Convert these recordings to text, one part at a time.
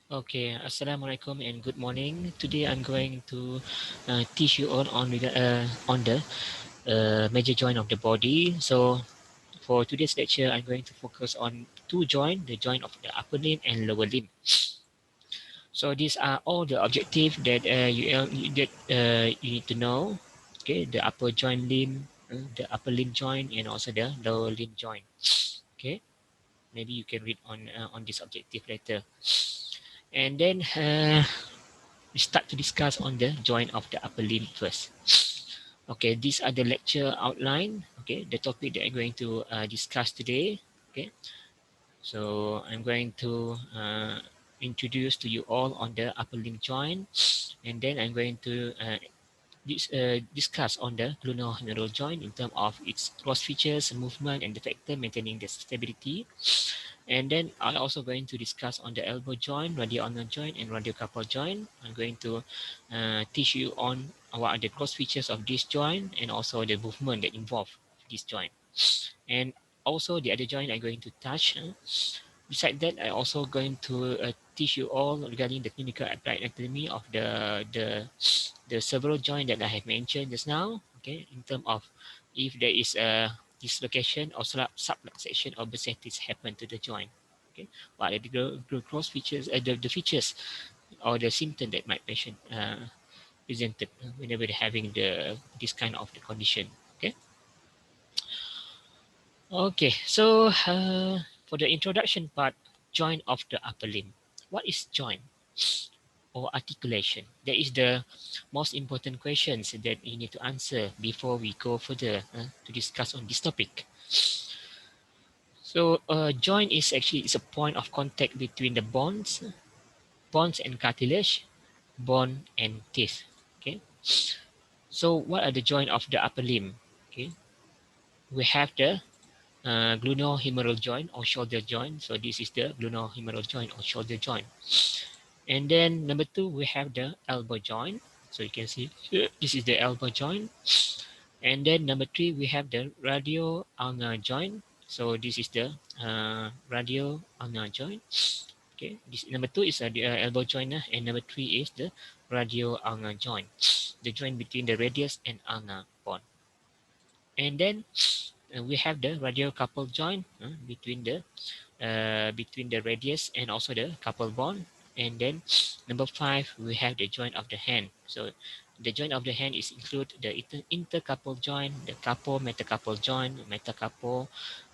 Okay, Assalamualaikum and good morning. Today I'm going to teach you all on the major joint of the body. So for today's lecture, I'm going to focus on two joint, the joint of the upper limb and lower limb. So these are all the objective that you need to know. Okay, the upper joint limb, the upper limb joint, and also the lower limb joint. Okay, maybe you can read on this objective later. And then we start to discuss on the joint of the upper limb first. Okay, these are the lecture outline. Okay, the topic that I'm going to discuss today. Okay, so I'm going to introduce to you all on the upper limb joint, and then I'm going to discuss on the glenohumeral joint in terms of its cross features, movement, and the factor maintaining the stability. And then I'm also going to discuss on the elbow joint, radioulnar joint, and radiocarpal joint. I'm going to teach you on what are the cross features of this joint and also the movement that involve this joint. And also the other joint I'm going to touch. Besides that, I'm also going to teach you all regarding the clinical applied anatomy of the several joint that I have mentioned just now. Okay, in terms of if there is a dislocation or subluxation or bursitis happen to the joint. Okay, what are the cross features, the features or the symptom that might patient presented whenever they're having this kind of the condition. Okay. Okay, so for the introduction part, joint of the upper limb. What is joint or articulation? That is the most important questions that you need to answer before we go further to discuss on this topic. So, joint is actually is a point of contact between the bones and cartilage, bone and teeth. Okay. So, what are the joint of the upper limb? Okay, we have the glenohumeral joint or shoulder joint. So this is the glenohumeral joint or shoulder joint. And then number two, we have the elbow joint. So you can see here, this is the elbow joint. And then number three, we have the radioulnar joint. So this is the radioulnar joint. Okay, this number two is the elbow joint, and number three is the radioulnar joint, the joint between the radius and ulnar bone. And then we have the radiocarpal joint between the radius and also the carpal bone. And then number five, we have the joint of the hand. So the joint of the hand is include the intercarpal joint, the carpal metacarpal joint, metacarpal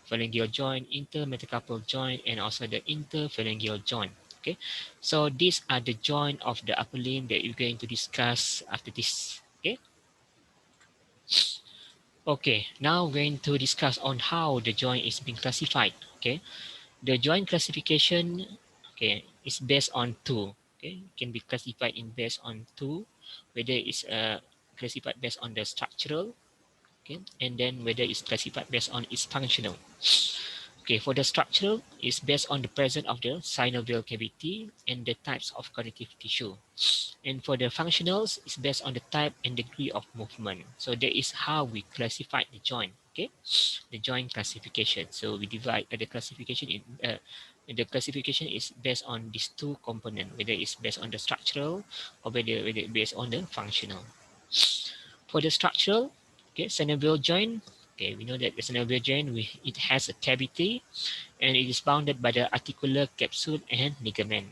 phalangeal joint, intermetacarpal joint, and also the interphalangeal joint. Okay, so these are the joint of the upper limb that we're going to discuss after this. Okay. Okay, now we're going to discuss on how the joint is being classified. Okay, the joint classification, okay, is based on two. Okay, it can be classified in based on two, whether it's classified based on the structural, okay, and then whether it's classified based on its functional. Okay, for the structural, it's based on the presence of the synovial cavity and the types of connective tissue. And for the functionals, it's based on the type and degree of movement. So that is how we classify the joint. Okay, the joint classification. So we divide the classification in. The classification is based on these two components, whether it's based on the structural or whether it's based on the functional. For the structural, okay, synovial joint. Okay, we know that the synovial joint it has a cavity and it is bounded by the articular capsule and ligament.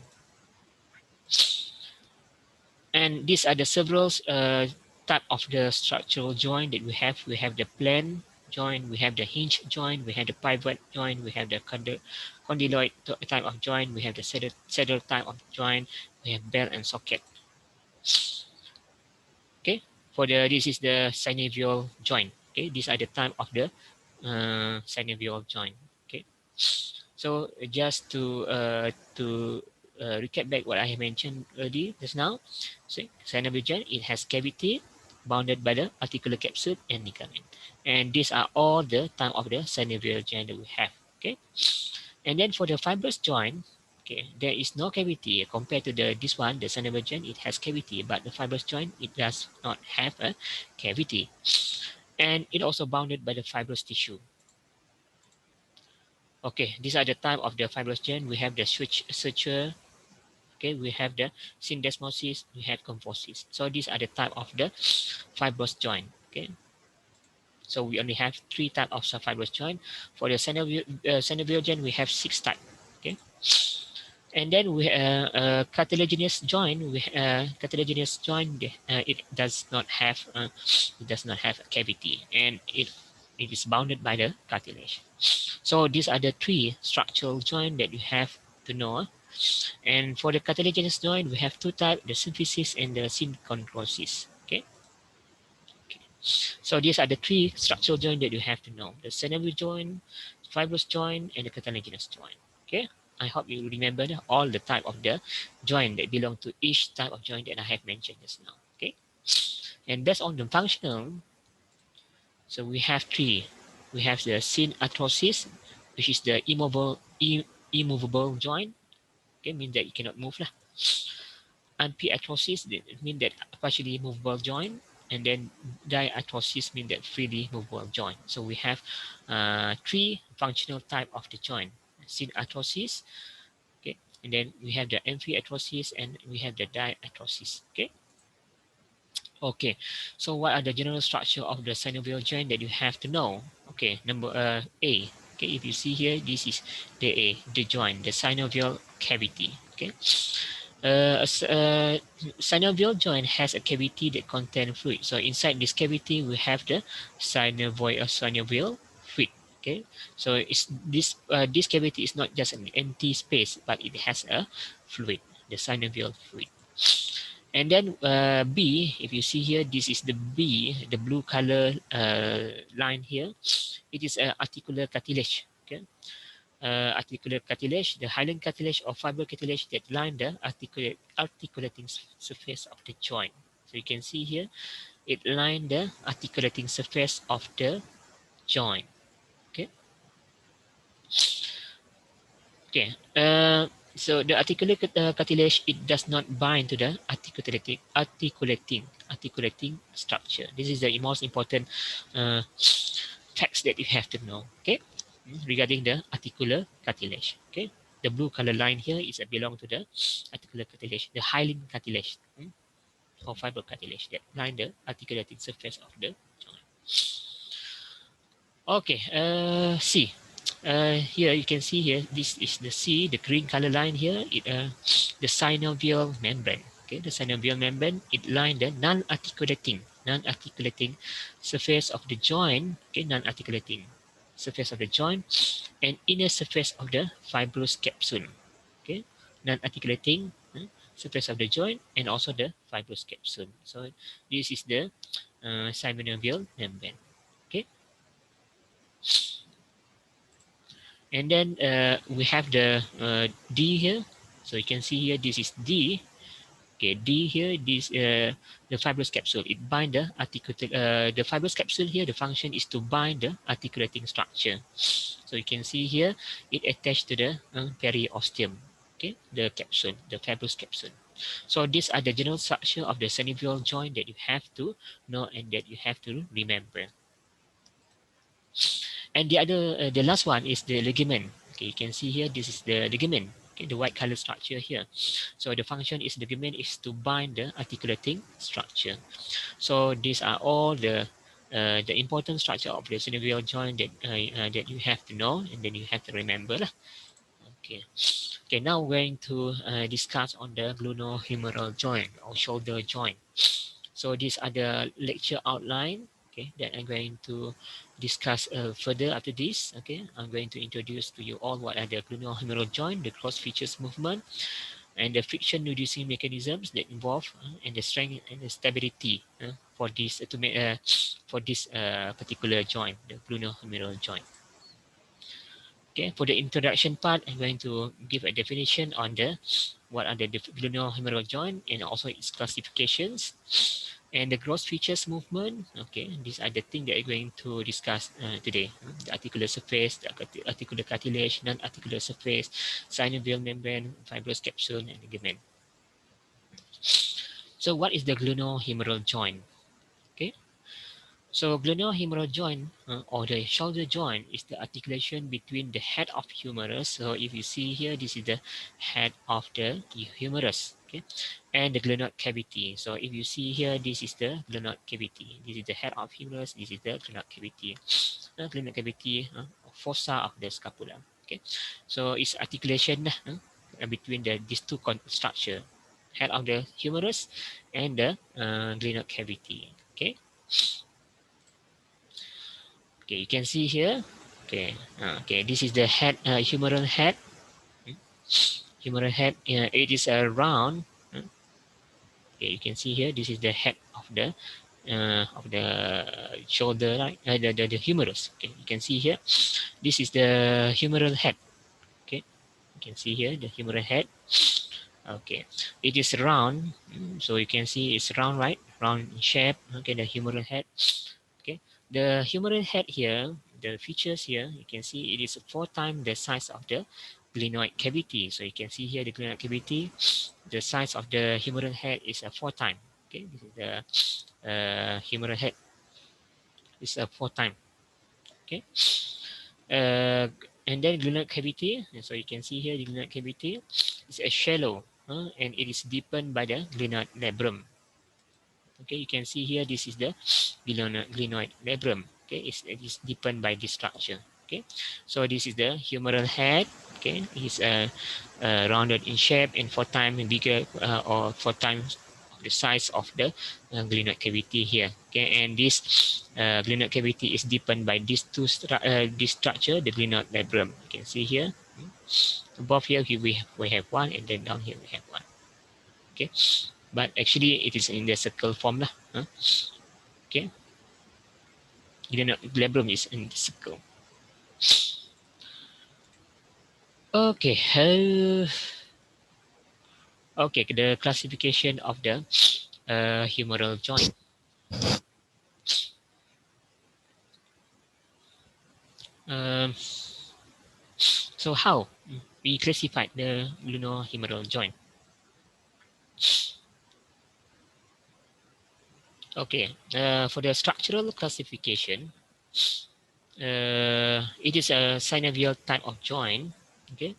And these are the several type of the structural joint that we have. We have the plane joint, we have the hinge joint, we have the pivot joint, we have the condyloid type of joint, we have the saddle type of joint, we have bell and socket. Okay, for the this is the synovial joint. Okay, these are the type of the synovial joint. Okay, so just to recap back what I have mentioned earlier just now. So synovial joint, it has cavity bounded by the articular capsule and ligament. And these are all the type of the synovial joint that we have. Okay. And then for the fibrous joint, okay, there is no cavity compared to this one, the synovial joint, it has cavity, but the fibrous joint, it does not have a cavity. And it also bounded by the fibrous tissue. Okay, these are the type of the fibrous joint. We have the suture, Okay, we have the syndesmosis, we have kyphosis. So these are the type of the fibrous joint. Okay, so we only have three type of fibrous joint. For the synovial joint, we have six type. Okay, and then we cartilaginous joint. Cartilaginous joint. It does not have a cavity, and it is bounded by the cartilage. So these are the three structural joint that you have to know. And for the cartilaginous joint, we have two types: the symphysis and the synchondrosis. Okay. Okay. So these are the three structural joint that you have to know: the synovial joint, fibrous joint, and the cartilaginous joint. Okay. I hope you remember all the type of the joint that belong to each type of joint that I have mentioned just now. Okay. And based on the functional, so we have three. We have the synarthrosis, which is the immovable joint. Okay, means that you cannot move lah. Amphiarthrosis means that partially movable joint, and then diarthrosis means that freely movable joint. So we have three functional type of the joint: synarthrosis, okay, and then we have the amphiarthrosis, and we have the diarthrosis. Okay. Okay, so what are the general structure of the synovial joint that you have to know? Okay, number A. Okay, if you see here, this is the A, the joint, the synovial cavity. Okay, synovial joint has a cavity that contains fluid. So inside this cavity, we have the synovial fluid. Okay, so it's this cavity is not just an empty space, but it has a fluid, the synovial fluid. And then B, if you see here, this is the B, the blue color line here. It is an articular cartilage. Okay, articular cartilage, the hyaline cartilage or fiber cartilage that line the articulating surface of the joint. So you can see here, it line the articulating surface of the joint. Okay. Okay. So the cartilage, it does not bind to the articulating structure. This is the most important uh, facts that you have to know. Okay, regarding the articular cartilage. Okay, the blue color line here is belong to the articular cartilage, the hyaline cartilage, or fiber cartilage that line the articulating surface of the joint. Okay, C. Here you can see here, this is the C, the green color line here, the synovial membrane. Okay, the synovial membrane, it line the non-articulating surface of the joint. Okay, non-articulating surface of the joint and inner surface of the fibrous capsule. Okay, non-articulating surface of the joint and also the fibrous capsule. So this is the synovial membrane. Okay. And then we have the D here. So you can see here, this is D. Okay, D here, this the fibrous capsule. It bind the the fibrous capsule here. The function is to bind the articulating structure. So you can see here, it attached to the periosteum. Okay, the capsule, the fibrous capsule. So these are the general structure of the synovial joint that you have to know and that you have to remember. And the last one is the ligament. Okay, you can see here, this is the ligament. Okay, the white color structure here. So the function is ligament is to bind the articulating structure. So these are all the important structure of the synovial joint that you have to know and then you have to remember lah. Okay. Okay, now we're going to discuss on the glenohumeral joint or shoulder joint. So these are the lecture outline, okay, that I'm going to discuss further after this. Okay, I'm going to introduce to you all what are the glenohumeral joint, the cross features movement, and the friction reducing mechanisms that involve and the strength and the stability for this particular joint, the glenohumeral joint. Okay, for the introduction part, I'm going to give a definition on the what are the glenohumeral joint and also its classifications. And the gross features movement, okay, these are the things that I'm going to discuss today. The articular surface, the articular cartilage, non-articular surface, synovial membrane, fibrous capsule, and ligament. So what is the glenohumeral joint? Okay, So glenohumeral joint or the shoulder joint is the articulation between the head of humerus. So if you see here, this is the head of the humerus, okay, and the glenoid cavity. So if you see here, this is the glenoid cavity. This is the head of humerus. This is the glenoid cavity. Glenoid cavity, fossa of the scapula. Okay, so it's articulation between these two structure, head of the humerus and the glenoid cavity. Okay. Okay, you can see here. Okay, okay, this is the head, humeral head. Hmm, Humeral head. It is a round. Okay, you can see here. This is the head of the shoulder, right? The humerus. Okay, you can see here. This is the humeral head. Okay, you can see here the humeral head. Okay, it is round, so you can see it's round, right? Round in shape. Okay, the humeral head. Okay, the humeral head here, the features here, you can see it is 4 times the size of the glenoid cavity. So you can see here the glenoid cavity, the size of the humeral head is a 4 times. Okay, this is the humeral head. It's a 4 times. Okay, uh, and then glenoid cavity. So you can see here the glenoid cavity is a shallow, and it is deepened by the glenoid labrum. Okay, you can see here, this is the glenoid labrum. Okay, it is deepened by this structure. Okay, so this is the humeral head. Okay, it's rounded in shape and 4 times bigger, or 4 times the size of the glenoid cavity here. Okay, and this glenoid cavity is deepened by these this structure, the glenoid labrum. You can see here. Above here we have one, and then down here we have one. Okay, but actually it is in the circle form lah. Okay, labrum is in the circle. Okay, okay, the classification of the humeral joint. Um, so how we classified the glenohumeral joint? Okay, for the structural classification, it is a synovial type of joint. Okay,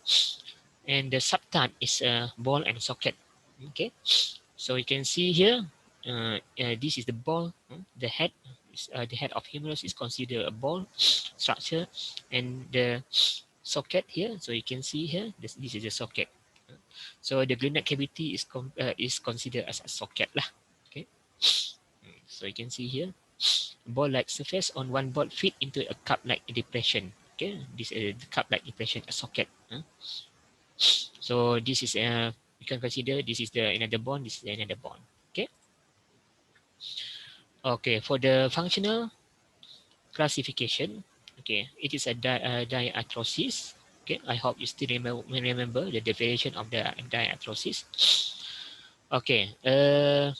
and the subtype is a ball and socket. Okay, so you can see here, this is the ball. The head, the head of humerus is considered a ball structure, and the socket here. So you can see here, this is the socket. So the glenoid cavity is considered as a socket lah. Okay, so you can see here, ball-like surface on one ball fit into a cup-like depression. Okay, this is the cup-like depression, a socket. So this is you can consider this is the another bond, this is another bond. Okay. Okay, for the functional classification, okay, it is a diarthrosis. Okay, I hope you still remember the definition of the diarthrosis. Okay, the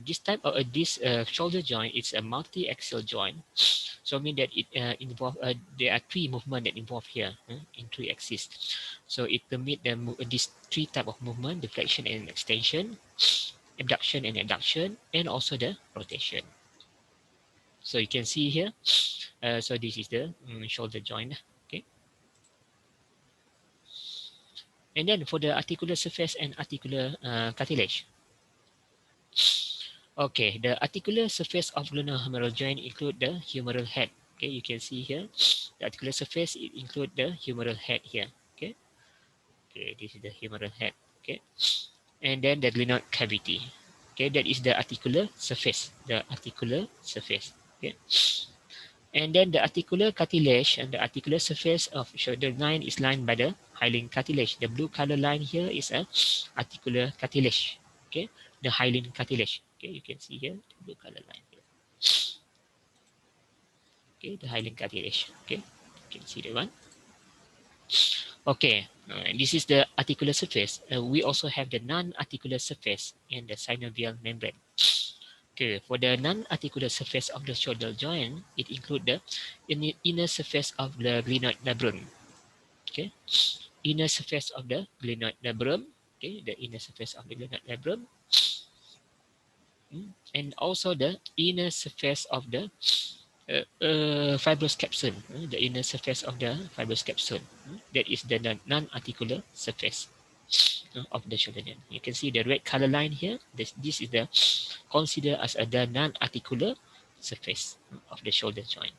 this type of this shoulder joint is a multi-axial joint. So mean that it involve there are 3 movements that involve here in 3 axes. So it permit these 3 type of movement: deflection and extension, abduction and adduction, and also the rotation. So you can see here. So this is the shoulder joint. Okay. And then for the articular surface and articular cartilage. Okay, the articular surface of glenohumeral joint include the humeral head. Okay, you can see here. The articular surface it include the humeral head here. Okay. Okay, this is the humeral head. Okay. And then the glenoid cavity. Okay, that is the articular surface. The articular surface. Okay. And then the articular cartilage and the articular surface of shoulder line is lined by the hyaline cartilage. The blue color line here is a articular cartilage. Okay, the hyaline cartilage. Okay, you can see here the blue color line here. Okay, the hyaline cartilage. Okay, you can see the one. Okay, this is the articular surface. We also have the non-articular surface and the synovial membrane. Okay, for the non-articular surface of the shoulder joint, it includes the inner surface of the glenoid labrum. Okay, inner surface of the glenoid labrum. Okay, the inner surface of the glenoid labrum. and also the inner surface of the fibrous capsule, the inner surface of the fibrous capsule. That is the non-articular surface of the shoulder joint. You can see the red color line here. This is the considered as the non-articular surface of the shoulder joint.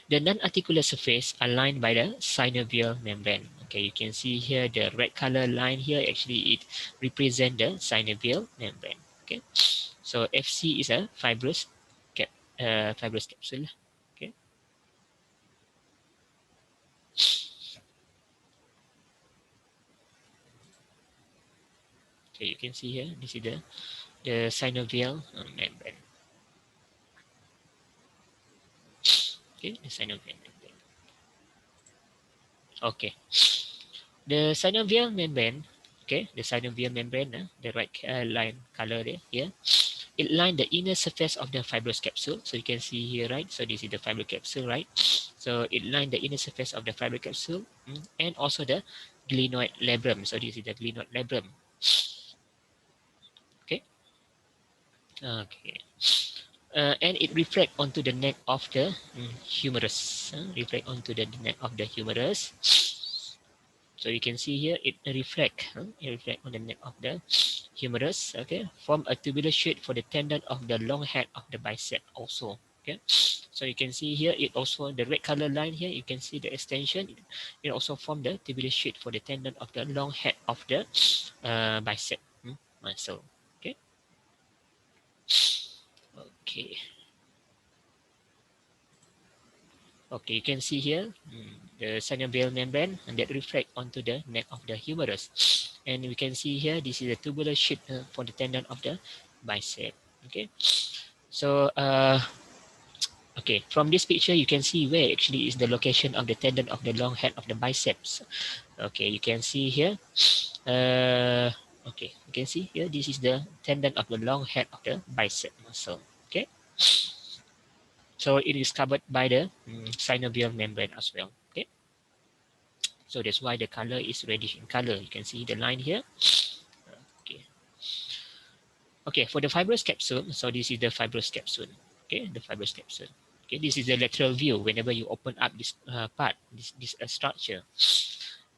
The non-articular surface are lined by the synovial membrane. Okay, you can see here the red color line here. Actually, it represents the synovial membrane. Okay, so FC is a fibrous capsule. Okay, okay, you can see here. This is the synovial membrane. Okay, the synovial membrane. Okay, the synovial membrane. Okay, the synovial membrane, the right line color there here. It line the inner surface of the fibrous capsule. So you can see here, right? So this is the fibrous capsule, right? So it line the inner surface of the fibrous capsule and also the glenoid labrum. So this is the glenoid labrum. Okay. Okay. And it reflect onto the neck of the humerus. Reflect onto the neck of the humerus. So you can see here it reflect on the neck of the humerus. Okay, form a tubular sheet for the tendon of the long head of the bicep also. Okay, so you can see here it also the red color line here. You can see the extension. It also form the tubular sheet for the tendon of the long head of the bicep muscle. Okay, okay. Okay, you can see here the synovial membrane and that reflect onto the neck of the humerus. And we can see here, this is a tubular sheet for the tendon of the bicep. Okay, so okay, from this picture, you can see where actually is the location of the tendon of the long head of the biceps. Okay, you can see here. Okay, you can see here, this is the tendon of the long head of the bicep muscle. Okay, so it is covered by the synovial membrane as well. Okay. So that's why the color is reddish in color. You can see the line here. Okay. Okay, for the fibrous capsule, so this is the fibrous capsule. Okay, the fibrous capsule. Okay, this is the lateral view whenever you open up this part, this structure.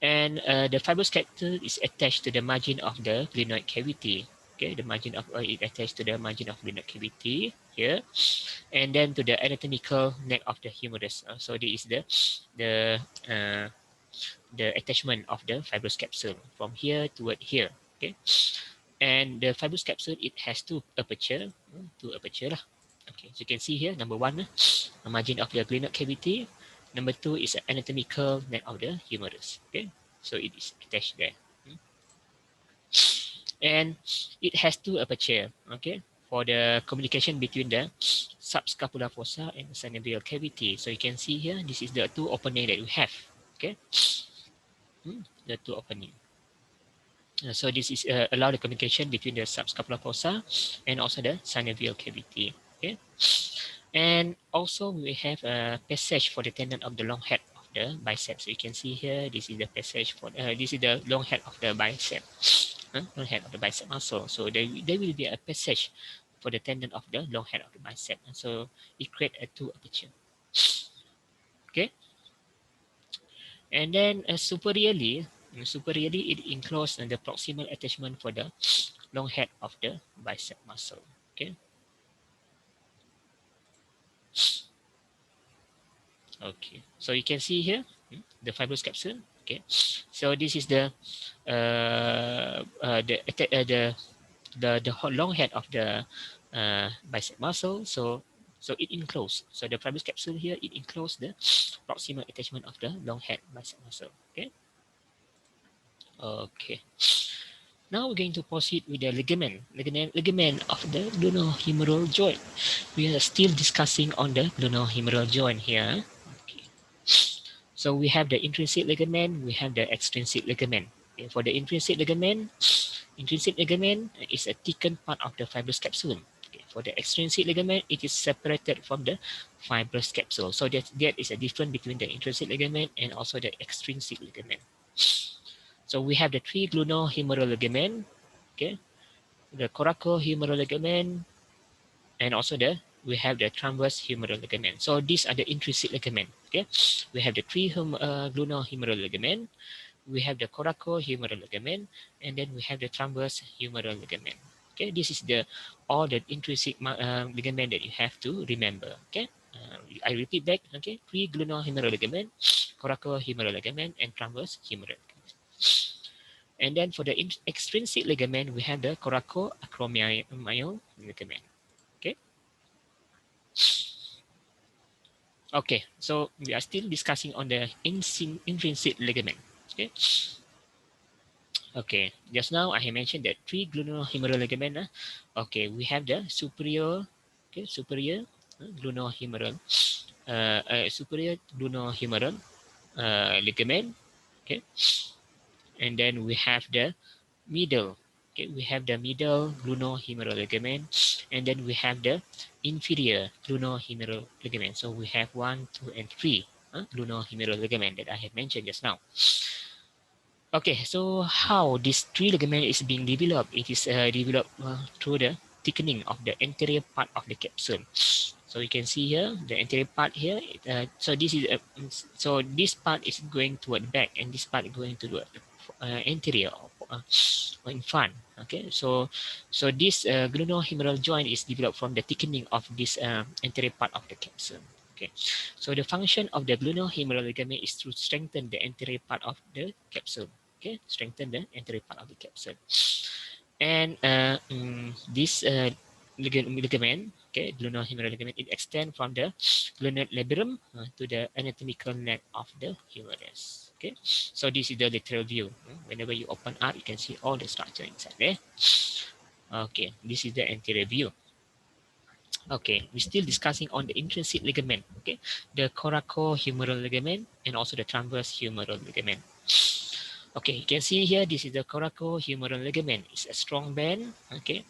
And the fibrous capsule is attached to the margin of the glenoid cavity. Okay, the margin of it attached to the margin of glenoid cavity here, and then to the anatomical neck of the humerus. So this is the uh, the attachment of the fibrous capsule from here toward here. Okay, and the fibrous capsule it has two aperture lah. Okay, so you can see here number one, the margin of the glenoid cavity. Number two is an anatomical neck of the humerus. Okay, so it is attached there, and it has two aperture. Okay, for the communication between the subscapular fossa and the synovial cavity. So you can see here, this is the two opening that we have. Okay, the two opening. So this is allow the communication between the subscapular fossa and also the synovial cavity. Okay, and also we have a passage for the tendon of the long head of the bicep. So you can see here, this is the passage for this is the long head of the bicep, long head of the bicep muscle. So there will be a passage for the tendon of the long head of the bicep. And so it create a two aperture. Okay, and then superiorly it encloses the proximal attachment for the long head of the bicep muscle. Okay. Okay. So you can see here the fibrous capsule. Okay. So this is the long head of the bicep muscle. So it encloses. So the fibrous capsule here it encloses the proximal attachment of the long head bicep muscle. Okay. Okay. Now we're going to proceed with the ligament of the glenohumeral joint. We are still discussing on the glenohumeral joint here. Okay. So we have the intrinsic ligament, we have the extrinsic ligament. Okay. For the intrinsic ligament is a thickened part of the fibrous capsule. Okay. For the extrinsic ligament, it is separated from the fibrous capsule. So that is a difference between the intrinsic ligament and also the extrinsic ligament. So we have the three glenohumeral ligament. Okay, the coracohumeral ligament, and also we have the transverse humeral ligament. So these are the intrinsic ligament. Okay, we have the glunohumeral ligament, we have the coracohumeral ligament, and then we have the transverse humeral ligament. Okay, this is the all the intrinsic ligament that you have to remember. Okay, I repeat back. Okay, pre-glunohumeral ligament, coracohumeral ligament, and transverse humeral ligament. And then for the extrinsic ligament, we have the coracoacromial ligament. Okay. Okay, so we are still discussing on the intrinsic ligament. Okay. Okay, just now I have mentioned that three glunohumeral ligament. Okay, we have the superior, okay, superior glunohumeral, superior glunohumeral ligament. Okay, and then we have the middle. Okay, we have the middle glunohumeral ligament, and then we have the inferior glunohumeral ligament. So we have 1, 2, and 3 glunohumeral ligament that I have mentioned just now. Okay, so how this tree ligament is being developed? It is developed through the thickening of the anterior part of the capsule. So you can see here the anterior part here. So this is so this part is going toward back, and this part is going to the anterior or in front. Okay, so this glunohumeral joint is developed from the thickening of this anterior part of the capsule. Okay, so the function of the glunohumeral ligament is to strengthen the anterior part of the capsule. Okay, strengthen the anterior part of the capsule. And this ligament, okay, glunohumeral ligament, it extends from the gluteal labrum to the anatomical neck of the humerus. Okay, so this is the lateral view. Whenever you open up, you can see all the structure inside there. Okay, this is the anterior view. Okay, we're still discussing on the intrinsic ligament. Okay, the coracohumeral ligament and also the transverse humeral ligament. Okay, you can see here, this is the coracohumeral ligament. It's a strong band. Okay,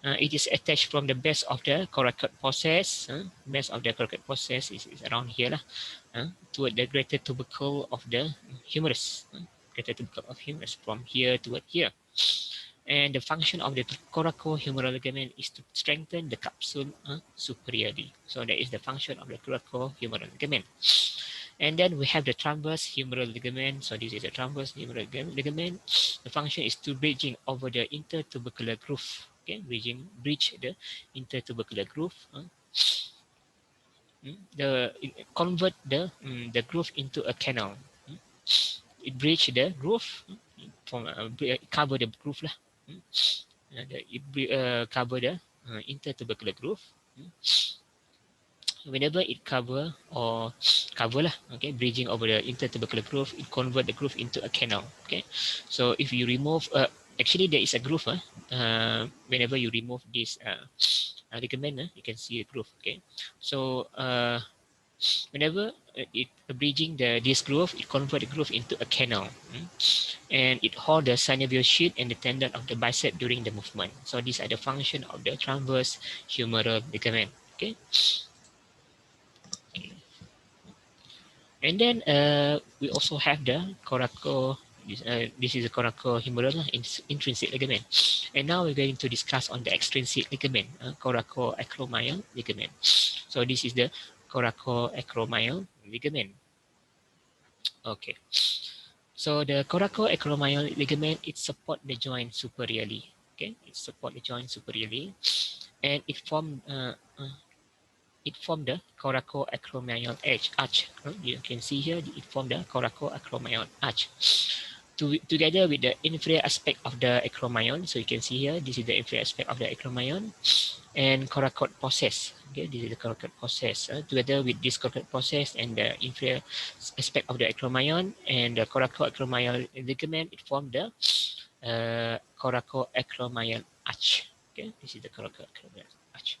it is attached from the base of the coracoid process. Base of the coracoid process is around here lah, toward the greater tubercle of the humerus. Greater tubercle of humerus from here toward here. And the function of the coracohumeral ligament is to strengthen the capsule superiorly. So that is the function of the coracohumeral ligament. And then we have the transverse humeral ligament. So this is a transverse humeral ligament. The function is to bridging over the intertubercular groove. Okay, bridge the intertubercular groove. Convert the groove into a canal. It bridge the groove from cover the groove lah. Cover the intertubercular groove. Whenever it cover lah, okay, bridging over the intertubercular groove, it convert the groove into a canal. Okay, so if you remove actually there is a groove whenever you remove this ligament, you can see the groove. Okay, so whenever it bridging this groove, it convert the groove into a canal, and it hold the synovial sheath and the tendon of the bicep during the movement. So these are the function of the transverse humeral ligament. Okay. And then we also have the this is a coracohumeral intrinsic ligament. And now we're going to discuss on the extrinsic ligament, coracoacromial ligament. So this is the coracoacromial ligament. Okay. So the coracoacromial ligament, it support the joint superiorly. Okay, it support the joint superiorly, and it form the coracoacromial arch. You can see here, it formed the coracoacromial arch. Together with the inferior aspect of the acromion, so you can see here, this is the inferior aspect of the acromion, and coracoid process. Okay, this is the coracoid process. Together with this coracoid process and the inferior aspect of the acromion and the coracoacromial ligament, it formed the coracoacromial arch. Okay, this is the coracoacromial arch.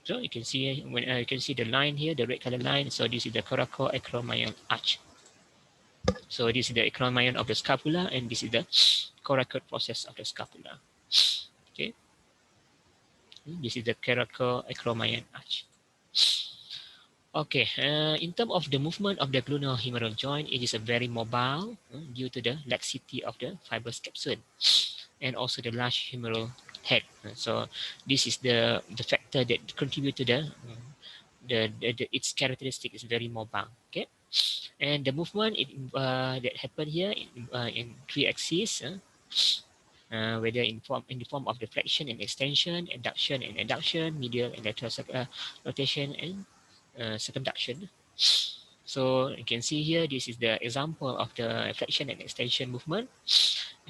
So you can see when you can see the line here, the red color line. So this is the coracoacromial arch. So this is the acromion of the scapula, and this is the coracoid process of the scapula. Okay, this is the coracoacromial arch. Okay, in terms of the movement of the glunohumeral joint, it is a very mobile due to the laxity of the fibrous capsule. and also the large humeral head. So this is the factor that contribute to its characteristic is very mobile. Okay, and the movement that happen here in three axes, whether in the form of deflection and extension, adduction and adduction, medial and lateral rotation, and circumduction. So you can see here, this is the example of the flexion and extension movement.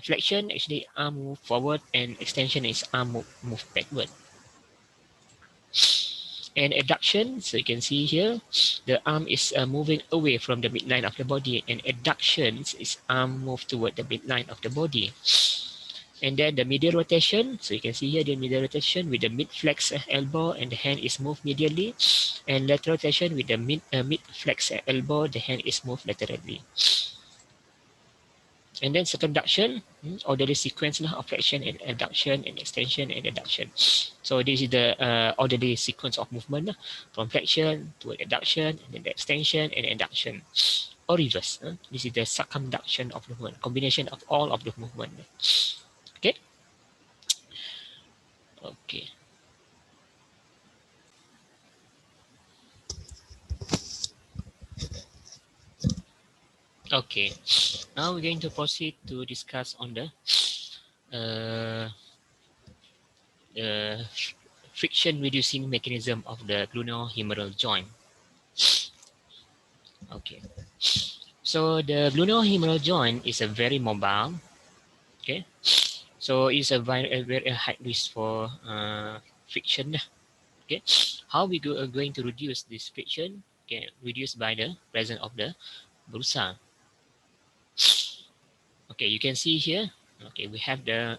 Flexion actually arm move forward, and extension is arm move backward. And adduction, so you can see here, the arm is moving away from the midline of the body, and adduction is arm move toward the midline of the body. And then the medial rotation, so you can see here the medial rotation with the mid flex elbow, and the hand is moved medially, and lateral rotation with the mid flex elbow, the hand is moved laterally. And then circumduction, orderly sequence of flexion and adduction and extension and adduction. So this is the orderly sequence of movement from flexion to adduction, and then the extension and adduction, or reverse. This is the circumduction of movement, combination of all of the movement. Okay. Okay. Okay. Now we're going to proceed to discuss on uh, the friction reducing mechanism of the glenohumeral joint. Okay. So the glenohumeral joint is a very mobile. Okay. So it's a very high risk for friction. Okay. How we are going to reduce this friction? Okay, reduced by the presence of the bursa. Okay, you can see here. Okay, we have the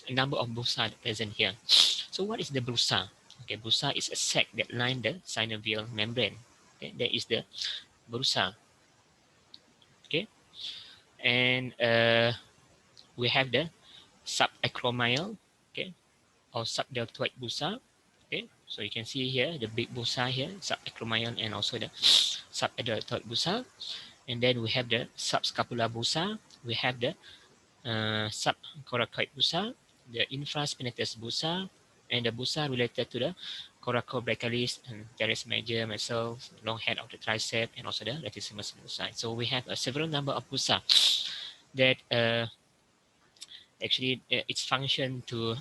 number of bursa present here. So what is the bursa? Okay, bursa is a sac that line the synovial membrane. Okay, that is the bursa. Okay, and we have the subacromial, okay, or subdeltoid bursa. Okay, so you can see here the big bursa here, subacromial, and also the subdeltoid bursa. And then we have the subscapular bursa. We have the subcoracoid bursa, the infraspinatus bursa, and the bursa related to the coracobrachialis and teres major muscles, long head of the tricep, and also the latissimus bursa. So we have a several number of bursa that actually its function to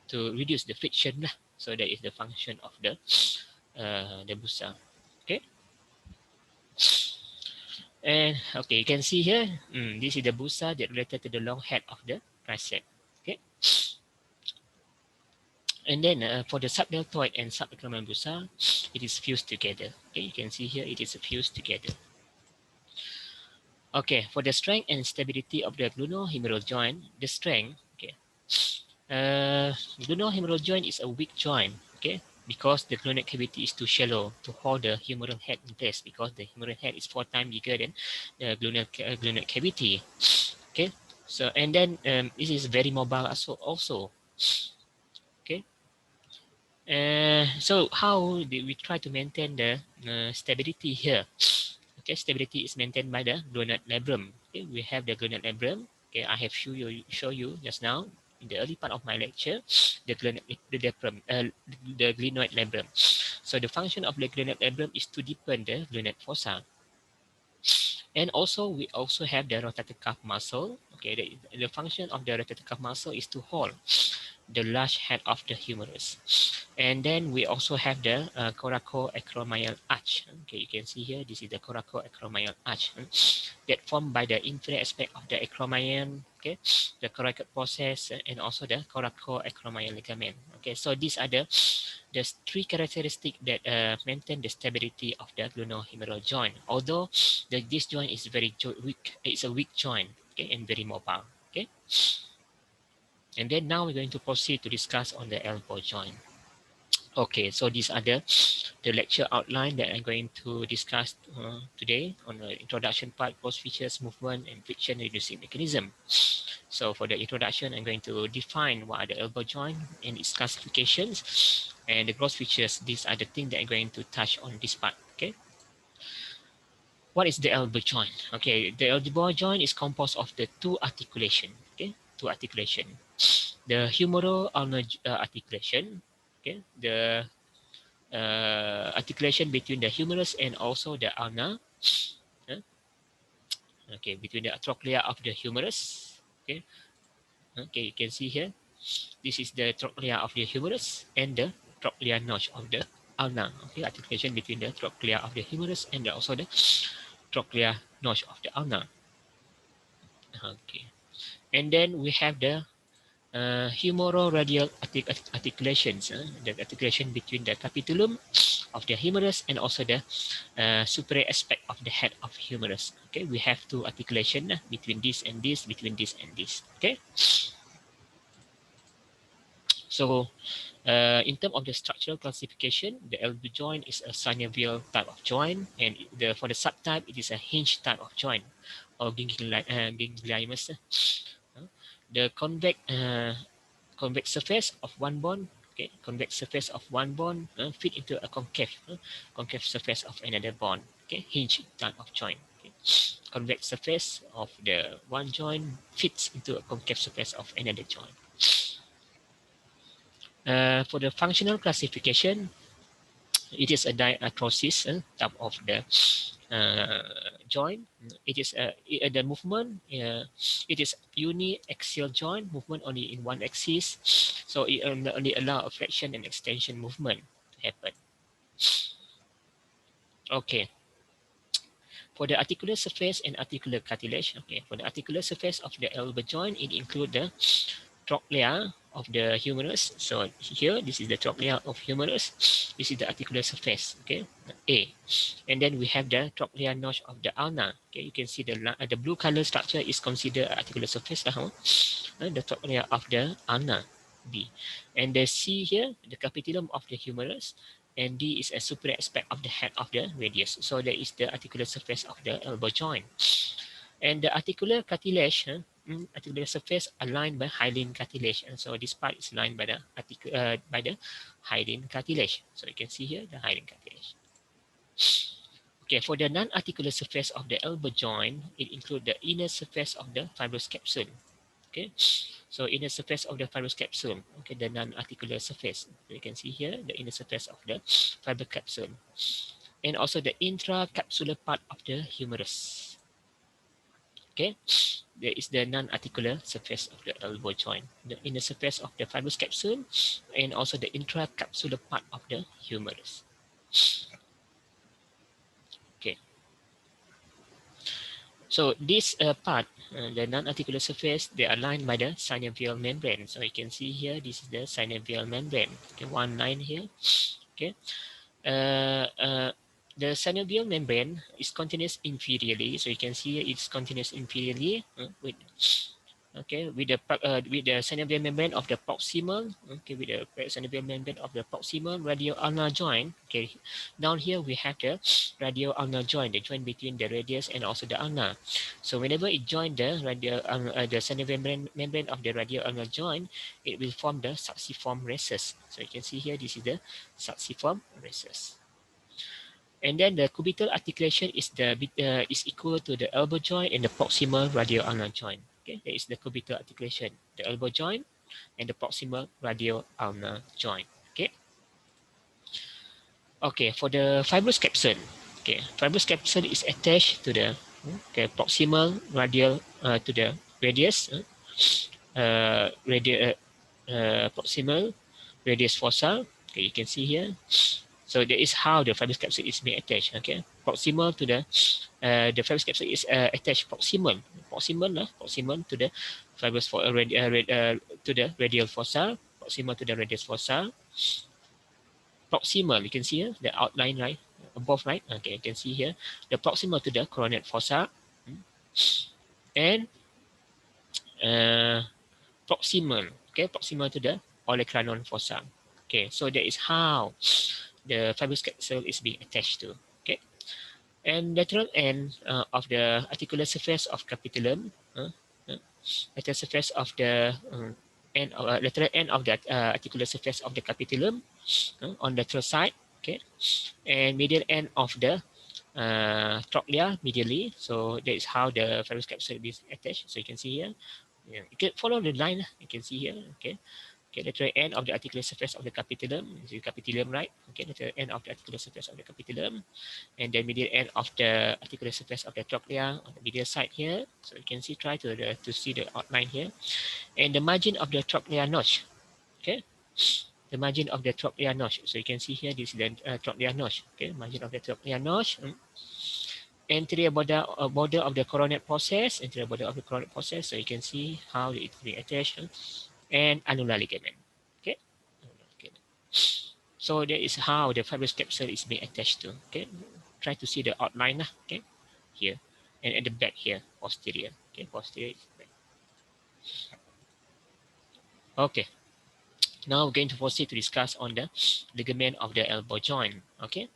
to reduce the friction. So that is the function of the bursa. Okay. And okay, you can see here, this is the bursa that related to the long head of the tricep. Okay. And then for the subdeltoid and subacromial bursa, it is fused together. Okay, you can see here it is fused together. Okay, for the strength and stability of the glenohumeral joint, the strength, okay, glenohumeral joint is a weak joint, okay, because the glenoid cavity is too shallow to hold the humeral head in place, because the humeral head is 4 times bigger than the glenoid cavity. Okay, so and then this is very mobile also. Okay, so how do we try to maintain the stability here? Okay, stability is maintained by the glenoid labrum. Okay, we have the glenoid labrum. Okay, I have show you just now in the early part of my lecture the glenoid labrum. So the function of the glenoid labrum is to deepen the glenoid fossa. And also we also have the rotator cuff muscle. Okay, the function of the rotator cuff muscle is to hold the large head of the humerus. And then we also have the coracoacromial arch. Okay, you can see here, this is the coracoacromial arch that formed by the inferior aspect of the acromion, okay, the coracoid process, and also the coracoacromial ligament. Okay, so these are the three characteristics that maintain the stability of the glenohumeral joint. Although this joint is very weak, it's a weak joint, okay, and very mobile. Okay. And then now we're going to proceed to discuss on the elbow joint. Okay, so these are the lecture outline that I'm going to discuss today on the introduction part, gross features, movement, and friction reducing mechanism. So for the introduction, I'm going to define what are the elbow joint and its classifications, and the gross features. These are the things that I'm going to touch on this part. Okay. What is the elbow joint? Okay, the elbow joint is composed of the two articulation. Okay, two articulation. The humeral-ulnar articulation. Okay, the articulation between the humerus and also the ulna. Okay, between the trochlea of the humerus. Okay, okay, you can see here. This is the trochlea of the humerus and the trochlea notch of the ulna. Okay, articulation between the trochlea of the humerus and also the trochlea notch of the ulna. Okay, and then we have the humeroradial articulations, the articulation between the capitulum of the humerus and also the superior aspect of the head of humerus. Okay, we have two articulation between this and this, between this and this. Okay, so in terms of the structural classification, the elbow joint is a synovial type of joint, and for the subtype, it is a hinge type of joint or gangliomers. The convex surface of one bone, okay, convex surface of one bone fit into a concave surface of another bone. Okay, hinge type of joint. Okay. Convex surface of the one joint fits into a concave surface of another joint. For the functional classification, it is a diarthrosis type of the joint. It is the movement. It is uniaxial joint movement only in one axis, so it only allow a flexion and extension movement to happen. Okay. For the articular surface and articular cartilage, okay, for the articular surface of the elbow joint, it includes the trochlea of the humerus. So here, this is the trochlea of humerus. This is the articular surface, okay, A. And then we have the trochlea notch of the ulna. Okay, you can see the blue color structure is considered articular surface. The trochlea of the ulna, B. And the C here, the capitulum of the humerus. And D is a superior aspect of the head of the radius. So that is the articular surface of the elbow joint. And the articular cartilage, articular surface aligned by hyaline cartilage, and so this part is lined by the hyaline cartilage. So you can see here the hyaline cartilage. Okay, for the non-articular surface of the elbow joint, it includes the inner surface of the fibrous capsule. Okay, so inner surface of the fibrous capsule. Okay, the non-articular surface. You can see here the inner surface of the fibrous capsule, and also the intracapsular part of the humerus. Okay, there is the non-articular surface of the elbow joint, the inner surface of the fibrous capsule, and also the intracapsular part of the humerus. Okay, so this part, the non-articular surface, they are lined by the synovial membrane. So you can see here, this is the synovial membrane. Okay, one line here. Okay. The synovial membrane is continuous inferiorly, so you can see it's continuous inferiorly with the synovial membrane of the proximal, with the synovial membrane of the proximal radio-ulnar joint. Okay, down here we have the radio-ulnar joint, the joint between the radius and also the ulna. So whenever it joins the synovial membrane of the radio-ulnar joint, it will form the succiform rhesus. So you can see here, this is the succiform rhesus. And then the cubital articulation is equal to the elbow joint and the proximal radio-ulnar joint. Okay, that is the cubital articulation, the elbow joint and the proximal radio-ulnar joint. Okay. Okay, for the fibrous capsule. Okay, fibrous capsule is attached to the proximal radial to the radius, proximal radius fossa. Okay, you can see here. So that is how the fibrous capsule is being attached. Okay, proximal to the fibrous capsule is attached proximal to the fibrous to the radial fossa, proximal to the radius fossa. Proximal, you can see here the outline right above, right? Okay, you can see here the proximal to the coronate fossa, and proximal, proximal to the olecranon fossa. Okay, so that is how the fibrous capsule is being attached to. Okay, and lateral end of the articular surface of capitulum, lateral surface of the lateral end of the articular surface of the capitulum on lateral side. Okay, and medial end of the trochlea medially. So that is how the fibrous capsule is attached. So you can see here. Yeah, you can follow the line. You can see here. Okay. Okay, lateral end of the articular surface of the capitulum. This is capitulum, right? Okay, lateral end of the articular surface of the capitulum, and then medial end of the articular surface of the trochlea on the medial side here. So you can see, try to see the outline here, and the margin of the trochlea notch. Okay, the margin of the trochlea notch. So you can see here, this is the trochlea notch. Okay, margin of the trochlea notch. Anterior border of the coronet process, anterior border of the coronet process. So you can see how it's being attached, and annular ligament. Okay, so that is how the fibrous capsule is being attached to. Okay, try to see the outline. Okay, here and at the back here, posterior. Okay, posterior. Okay, now we're going to proceed to discuss on the ligament of the elbow joint. Okay.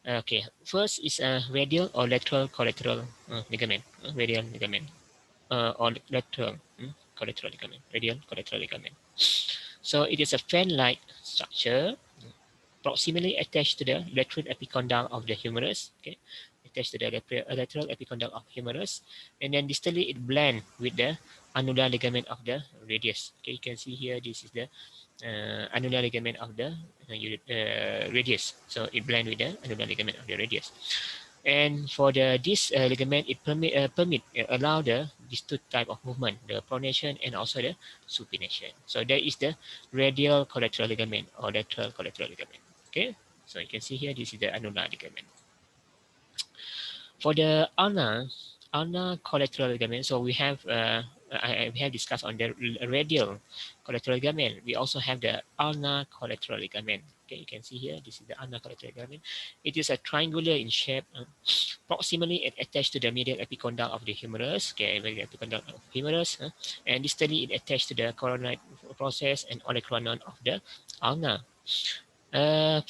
Okay, first is a radial or lateral collateral ligament, radial ligament, or lateral collateral ligament, radial collateral ligament. So it is a fan-like structure proximally attached to the lateral epicondyle of the humerus. Okay, attached to the lateral epicondyle of humerus, and then distally it blend with the annular ligament of the radius. Okay, you can see here this is the annular ligament of the radius. So it blend with the annular ligament of the radius. And for the this ligament, it allow these two type of movement, the pronation and also the supination. So that is the radial collateral ligament or lateral collateral ligament. Okay, so you can see here, this is the annular ligament. For the ulnar collateral ligament, so we have we have discussed on the radial collateral ligament. We also have the ulnar collateral ligament. Okay, you can see here, this is the ulnar collateral ligament. It is a triangular in shape, proximally attached to the medial epicondyle of the humerus. Okay, medial epicondyle of humerus, and distally it attached to the coronary process and olecranon of the ulnar.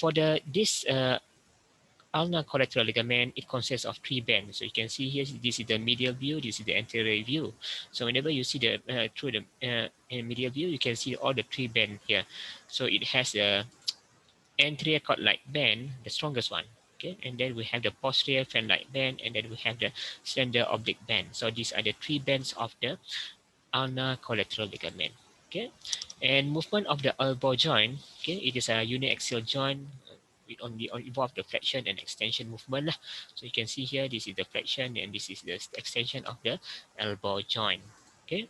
For the this ulnar collateral ligament, it consists of three bands. So you can see here, this is the medial view, this is the anterior view. So whenever you see the through the medial view, you can see all the three bands here. So it has the anterior cord-like band, the strongest one. Okay, and then we have the posterior fan-like band, and then we have the slender oblique band. So these are the three bands of the ulnar collateral ligament. Okay, and movement of the elbow joint. Okay, it is a uniaxial joint. It only involve the flexion and extension movement lah. So you can see here, this is the flexion and this is the extension of the elbow joint. Okay,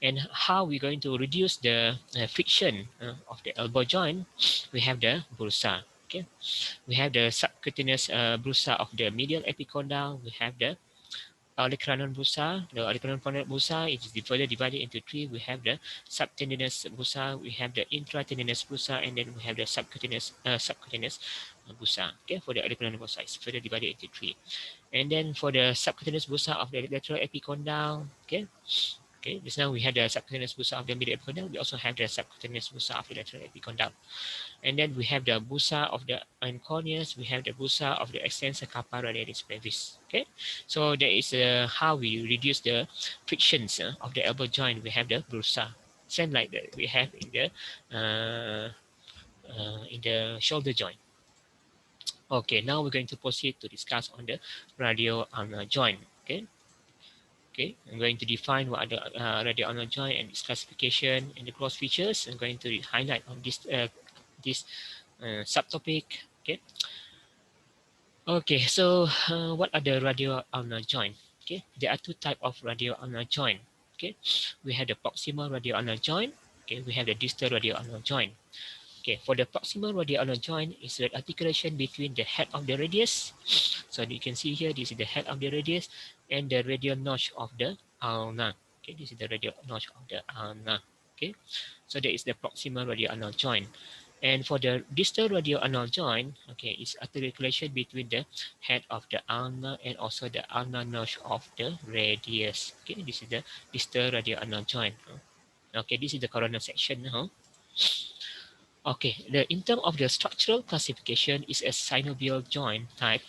and how we're going to reduce the friction of the elbow joint? We have the bursa. Okay, we have the subcutaneous bursa of the medial epicondyle. We have the olecranon bursa. The olecranon bursa is further divided into three. We have the subtendinous bursa, we have the intratendinous bursa, and then we have the subcutaneous bursa. Okay, for the olecranon bursa, it's further divided into three. And then for the subcutaneous bursa of the lateral epicondyle, okay, just now we have the subcutaneous bursa of the medial epicondyle. We also have the subcutaneous bursa of the lateral epicondyle. And then we have the bursa of the enconeus, we have the bursa of the extensor carpi radialis brevis. Okay, so that is how we reduce the frictions of the elbow joint. We have the bursa, same like that we have in the shoulder joint. Okay, now we're going to proceed to discuss on the radio-ulnar joint. Okay, I'm going to define what are the radio-ulnar joint and its classification and the cross features. I'm going to highlight on this subtopic. Okay, so what are the radio-ulnar joint? Okay, there are two types of radio-ulnar joint. Okay, we have the proximal radio-ulnar joint. Okay, we have the distal radio-ulnar joint. Okay, for the proximal radio-ulnar joint is the articulation between the head of the radius. So you can see here, this is the head of the radius and the radial notch of the ulna. Okay, this is the radial notch of the ulna. Okay, so that is the proximal radio-ulnar joint. And for the distal radio-ulnar joint, okay, it's articulation between the head of the ulna and also the ulnar notch of the radius. Okay, this is the distal radio-ulnar joint. Okay, this is the coronal section. Okay, in terms of the structural classification is a synovial joint type.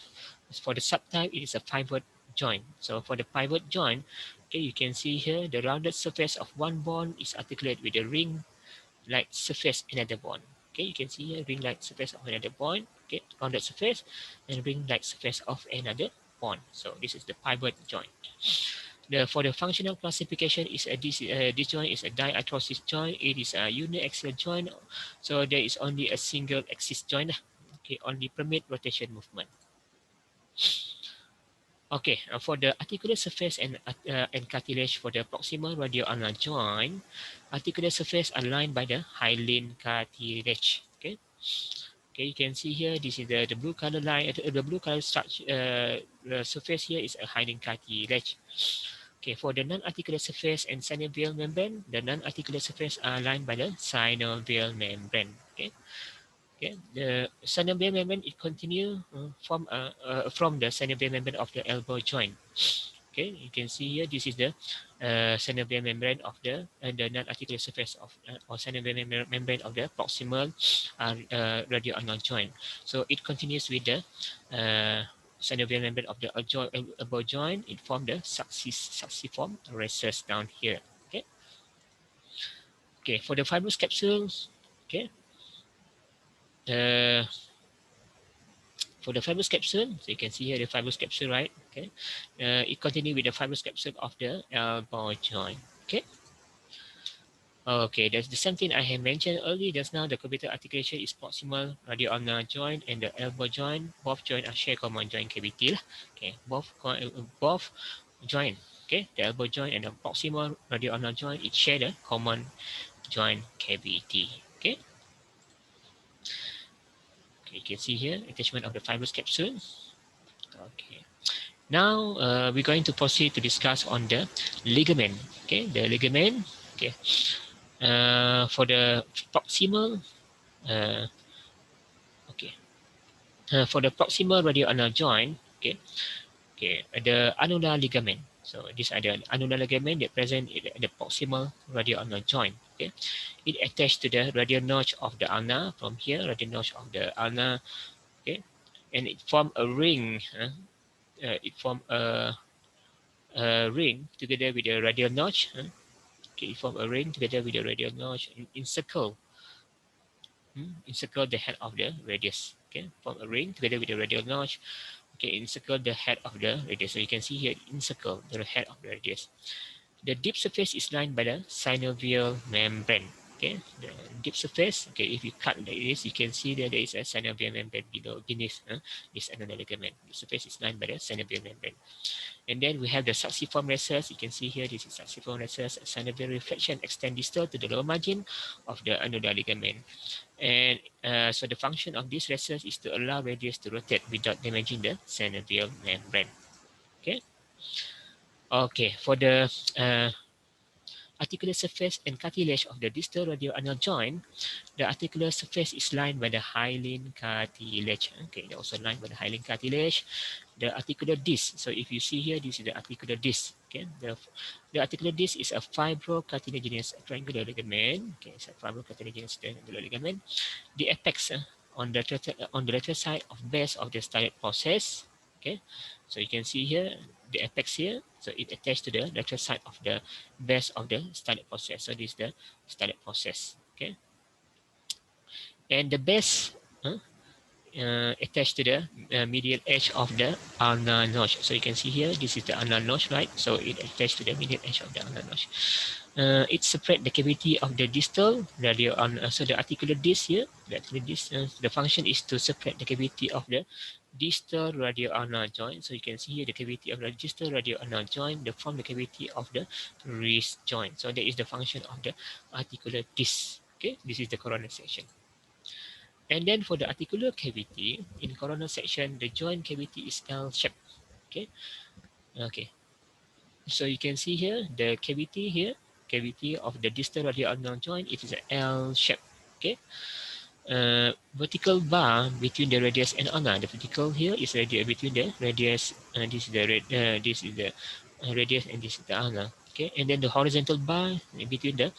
For the subtype, it is a pivot joint. So for the pivot joint, okay, you can see here the rounded surface of one bone is articulated with a ring-like surface in another bone. Okay, you can see here ring-like surface of another bone. okay, on that surface and ring like surface of another bond. So this is the pivot joint. For the functional classification is this joint is a diatrosis joint. It is a uniaxial joint, so there is only a single axis joint. Okay, only permit rotation movement. Okay, for the articular surface and cartilage for the proximal radioulnar joint, articular surface are lined by the hyaline cartilage. Okay, okay, you can see here. This is the blue color line. The blue color structure. The surface here is a hyaline cartilage. Okay, for the non-articular surface and synovial membrane, the non-articular surface are lined by the synovial membrane. Okay. Okay, the synovial membrane it continue from the synovial membrane of the elbow joint. Okay, you can see here this is the synovial membrane of the non-articular surface of or synovial membrane of the proximal radioulnar joint. So it continues with the synovial membrane of the elbow joint. It form the succiform recess down here. Okay, okay for the fibrous capsules. Okay. Uh, for the fibrous capsule, so you can see here the fibrous capsule, right? Okay, it continue with the fibrous capsule of the elbow joint. Okay, okay, that's the same thing I have mentioned earlier just now. The cubital articulation is proximal radioulnar joint and the elbow joint. Both joint are share common joint cavity. Okay, both joint. Okay, the elbow joint and the proximal radioulnar joint it share the common joint cavity. Okay. Okay, you can see here attachment of the fibrous capsule. Okay. Now we're going to proceed to discuss on the ligament. Okay, the ligament. Okay, for the proximal. Uh, okay, for the proximal radioulnar joint. Okay, okay, the annular ligament. So these are the annular ligament that present in the proximal radioulnar joint. Okay, it attached to the radial notch of the ulna from here, radial notch of the ulna. Okay, and it form a ring. It form a ring together with the radial notch. Okay, form a ring together with the radial notch and encircle, encircle the head of the radius. Okay, form a ring together with the radial notch. Okay, encircle the head of the radius. So you can see here, encircle the head of the radius. The deep surface is lined by the synovial membrane. Okay, the deep surface. Okay, if you cut like this, you can see that there is a synovial membrane beneath this annular ligament. The surface is lined by the synovial membrane. And then we have the succiform recess. You can see here, this is succiform recess. Synovial reflection extend distal to the lower margin of the annular ligament. And so the function of this recess is to allow radius to rotate without damaging the synovial membrane. Okay. Okay. For the articular surface and cartilage of the distal radioulnar joint, the articular surface is lined by the hyaline cartilage. Okay, they're also lined by the hyaline cartilage. The articular disc. So if you see here, this is the articular disc. Okay, the articular disc is a fibrocartilaginous triangular ligament. Okay, it's a fibrocartilaginous triangular ligament. The apex on the lateral side of base of the stylet process. Okay, so you can see here the apex here. So it attached to the lateral side of the base of the stylet process. So this is the stylet process. Okay, and the base attached to the medial edge of the ulnar notch. So you can see here, this is the ulnar notch, right? So it attached to the medial edge of the ulnar notch. It separates the cavity of the distal radio so the articular disc here, the function is to separate the cavity of the distal radioulnar joint. So you can see here the cavity of the distal radioulnar joint, from the cavity of the wrist joint. So that is the function of the articular disc. Okay, this is the coronal section. And then for the articular cavity, in coronal section, the joint cavity is L-shaped. Okay. Okay. So you can see here, the cavity here, cavity of the distal radioulnar joint, it is an L shape. Okay. Vertical bar between the radius and ulna. The vertical here is between the radius. This is the radius and this is the ulna. Okay. And then the horizontal bar between the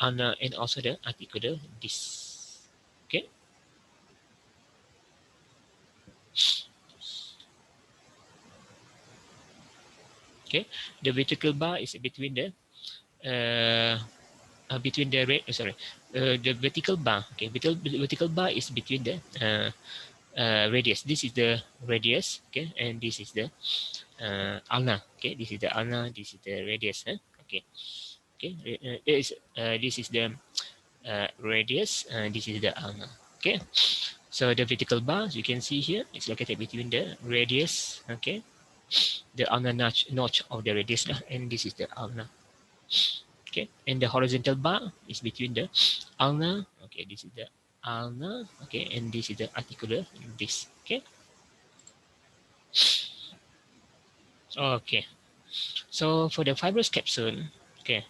ulna and also the articular disc. Okay. Okay, the vertical bar is between the uh, between the the vertical bar. Okay, vertical bar is between the radius. This is the radius. Okay, and this is the ulna. Okay, this is the ulna. This is the radius. Okay, okay. This is the radius. This is the ulna. Okay. So the vertical bar, as you can see here, it's located between the radius. Okay, the ulnar notch of the radius, and this is the ulna. Okay, and the horizontal bar is between the ulna. Okay, this is the ulna. Okay, and this is the articular disc. Okay. Okay. So for the fibrous capsule, okay,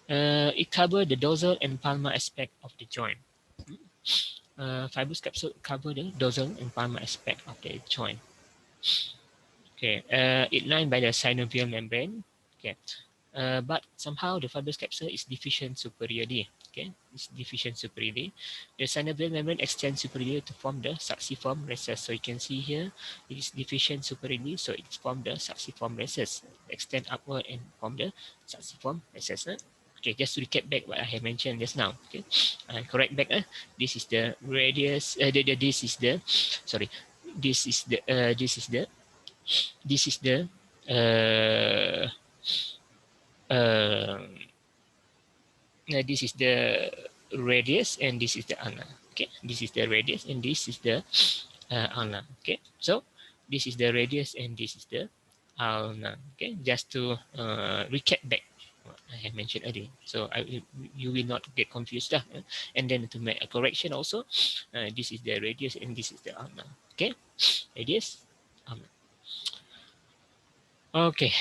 it covers the dorsal and palmar aspect of the joint. Fibrous capsule cover the dorsal and palmar aspect of the joint. Okay, it lined by the synovial membrane. Okay, but somehow the fibrous capsule is deficient superiorly. Okay, it's deficient superiorly. The synovial membrane extends superiorly to form the succiform recess. So you can see here, it is deficient superiorly, so it forms the succiform recess. Extend upward and form the succiform recess. Okay, just to recap back what I have mentioned just now. Okay, correct back. This is the radius. This is the, sorry, this is the this is the uh, uh, this is the radius and this is the ulna. Okay, this is the radius and this is the ulna. Okay, so this is the radius and this is the ulna. Okay, just to recap back what I have mentioned earlier, so you will not get confused and then to make a correction also, this is the radius and this is the ulna. Okay, radius, ulna. Okay,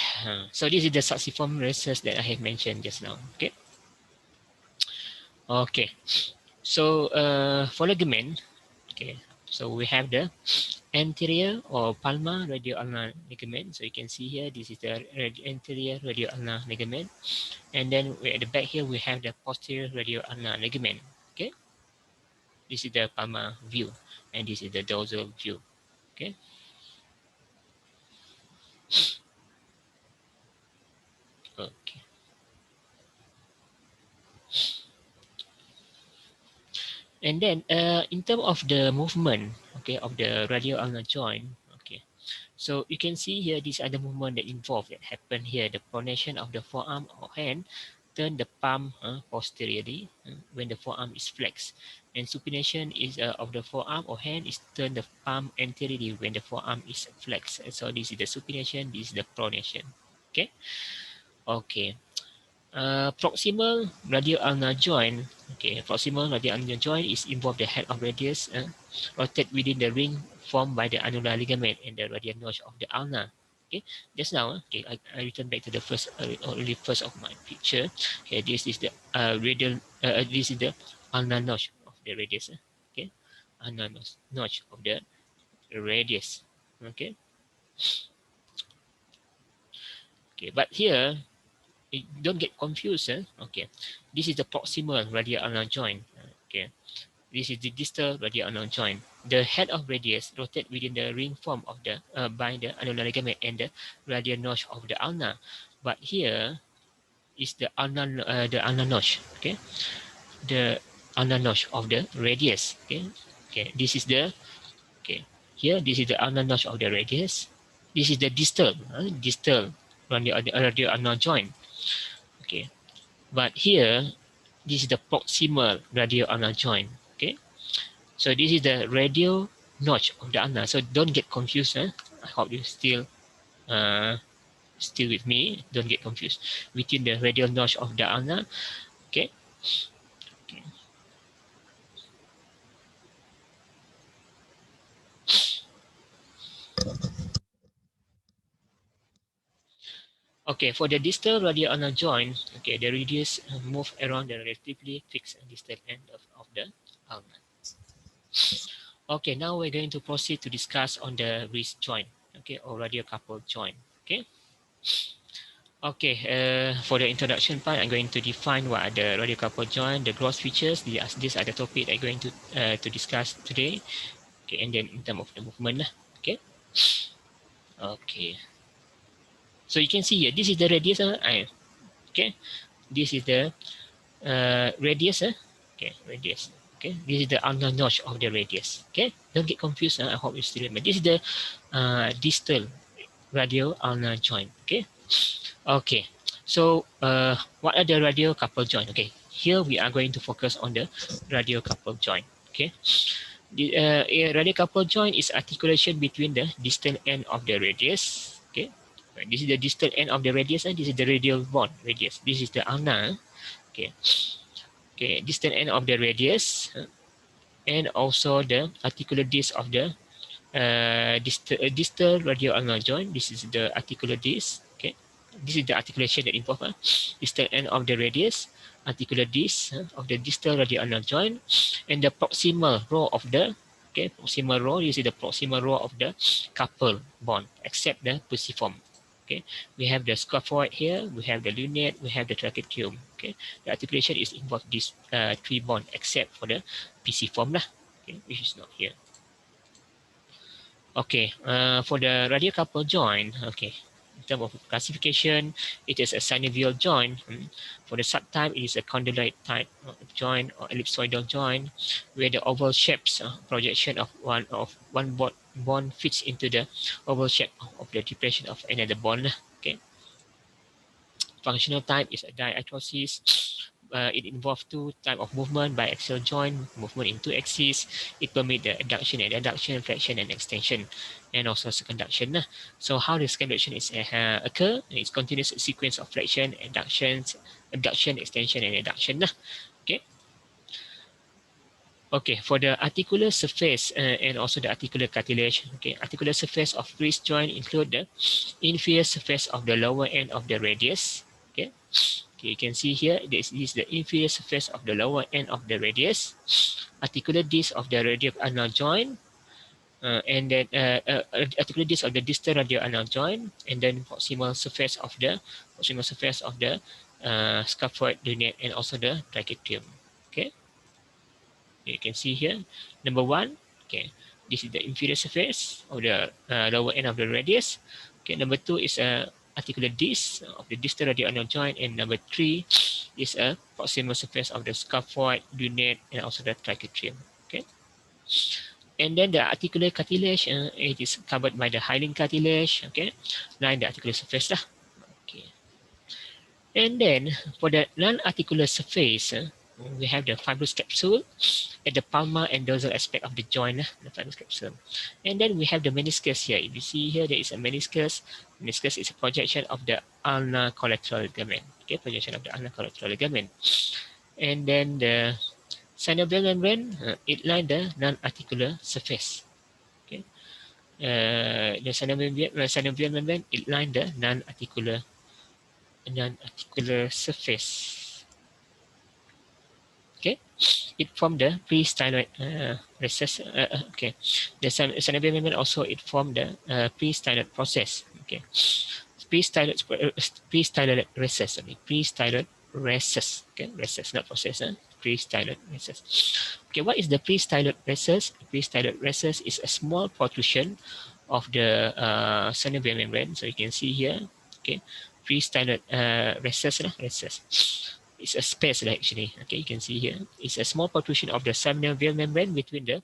so this is the succiform recess that I have mentioned just now. Okay, okay. So for ligament, okay. So we have the anterior or palmar radioulnar ligament. So you can see here, this is the anterior radioulnar ligament, and then at the back here we have the posterior radioulnar ligament. Okay, this is the palmar view, and this is the dorsal view. Okay. Okay. And then in terms of the movement, okay, of the radioulnar joint, okay, so you can see here these are the movement that involved that happen here. The pronation of the forearm or hand turn the palm posteriorly when the forearm is flexed, and supination is of the forearm or hand is turn the palm anteriorly when the forearm is flexed. And so this is the supination, this is the pronation. Okay, okay. Proximal radioulnar joint. Okay, proximal radioulnar joint is involved the head of radius rotate within the ring formed by the annular ligament and the radial notch of the ulna. Okay, just now, okay, I return back to the first only first of my picture. Okay, this is the radial. This is the ulnar notch of the radius. Okay, ulnar notch of the radius. Okay, okay, but here don't get confused. Okay, this is the proximal radioulnar joint. Okay, this is the distal radioulnar joint. The head of radius rotate within the ring form of the by the annular ligament and the radial notch of the ulna. But here is the ulnar notch. Okay, the ulnar notch of the radius. Okay, okay. This is the okay. Here, this is the ulnar notch of the radius. This is the distal radioulnar joint. Okay, but here this is the proximal radioulnar joint. Okay, so this is the radial notch of the ulna. So don't get confused. I hope you uh, still with me. Don't get confused between the radial notch of the ulna. Okay. Okay. Okay, for the distal radioulnar joint, okay, the radius move around the relatively fixed distal end of the ulna. Okay, now we're going to proceed to discuss on the wrist joint, okay, or radiocarpal joint. Okay. Okay, for the introduction part, I'm going to define what are the radiocarpal joint, the gross features. These are the topic I'm going to discuss today. Okay, and then in terms of the movement. Okay. Okay. So you can see here, this is the radius. Okay. This is the radius. Okay, radius. Okay, this is the ulnar notch of the radius. Okay, don't get confused. I hope you still remember. This is the distal radio ulnar joint. Okay. Okay. So what are the radio couple joint? Okay, here we are going to focus on the radio couple joint. Okay. The radio couple joint is articulation between the distal end of the radius. Okay. This is the distal end of the radius, and this is the radial bone radius. This is the ulnar. Okay. Okay, distal end of the radius, and also the articular disc of the distal radio-ulnar joint. This is the articular disc. Okay, this is the articulation that involves distal end of the radius, articular disc of the distal radio-ulnar joint, and the proximal row of the proximal row. This is the proximal row of the couple bond, except the pussiform. Okay, we have the scaphoid here, we have the lunate, we have the tracheotomy. Okay, the articulation is involved these three bond, except for the pisiform lah. Okay, which is not here. Okay, for the radial couple joint, okay, in terms of classification, it is a synovial joint. For the subtype, it is a condylite type of joint or ellipsoidal joint, where the oval shapes projection of one bond fits into the oval shape of the depression of another bond. Okay, functional type is a diarthrosis. It involves two types of movement: biaxial joint, movement in two axes. It permits the adduction and adduction, flexion and extension, and also circumduction. So how the circumduction is occur? It's continuous sequence of flexion, adductions, abduction, extension, and adduction. Okay. Okay, for the articular surface and also the articular cartilage. Okay, articular surface of wrist joint include the inferior surface of the lower end of the radius. Okay. Okay, you can see here, this is the inferior surface of the lower end of the radius, articular disc of the radio-ulnar joint, and then articular disc of the distal radio-ulnar joint, and then proximal surface of the scaphoid, lunate, and also the tracheotomy. Okay, you can see here, number one. Okay, this is the inferior surface of the lower end of the radius. Okay, number two is a articular disc of the distal radio-ulnar joint, and number three is a proximal surface of the scaphoid, lunate, and also the tracheotomy. Okay, and then the articular cartilage, it is covered by the hyaline cartilage. Okay, line the articular surface lah. Okay, and then for the non-articular surface, we have the fibrous capsule at the palmar and dorsal aspect of the joint, the fibrous capsule. And then we have the meniscus here. If you see here, there is a meniscus. Meniscus is a projection of the ulnar collateral ligament. Okay, projection of the ulnar collateral ligament. And then the synovial membrane, it lines the non-articular surface. Okay, the synovial membrane, it lines the non-articular surface. Okay, it formed the pre-styloid recess. Okay, the synovial membrane also it formed the pre-styloid process. Okay, pre-styloid recess. Pre-styloid recess. Okay, recess, not process. Pre-styloid recess. Okay, what is the pre-styloid recess? Pre-styloid recess is a small protrusion of the synovial membrane. So you can see here. Okay, pre-styloid recess. It's a space actually. Okay, you can see here. It's a small protrusion of the synovial membrane between the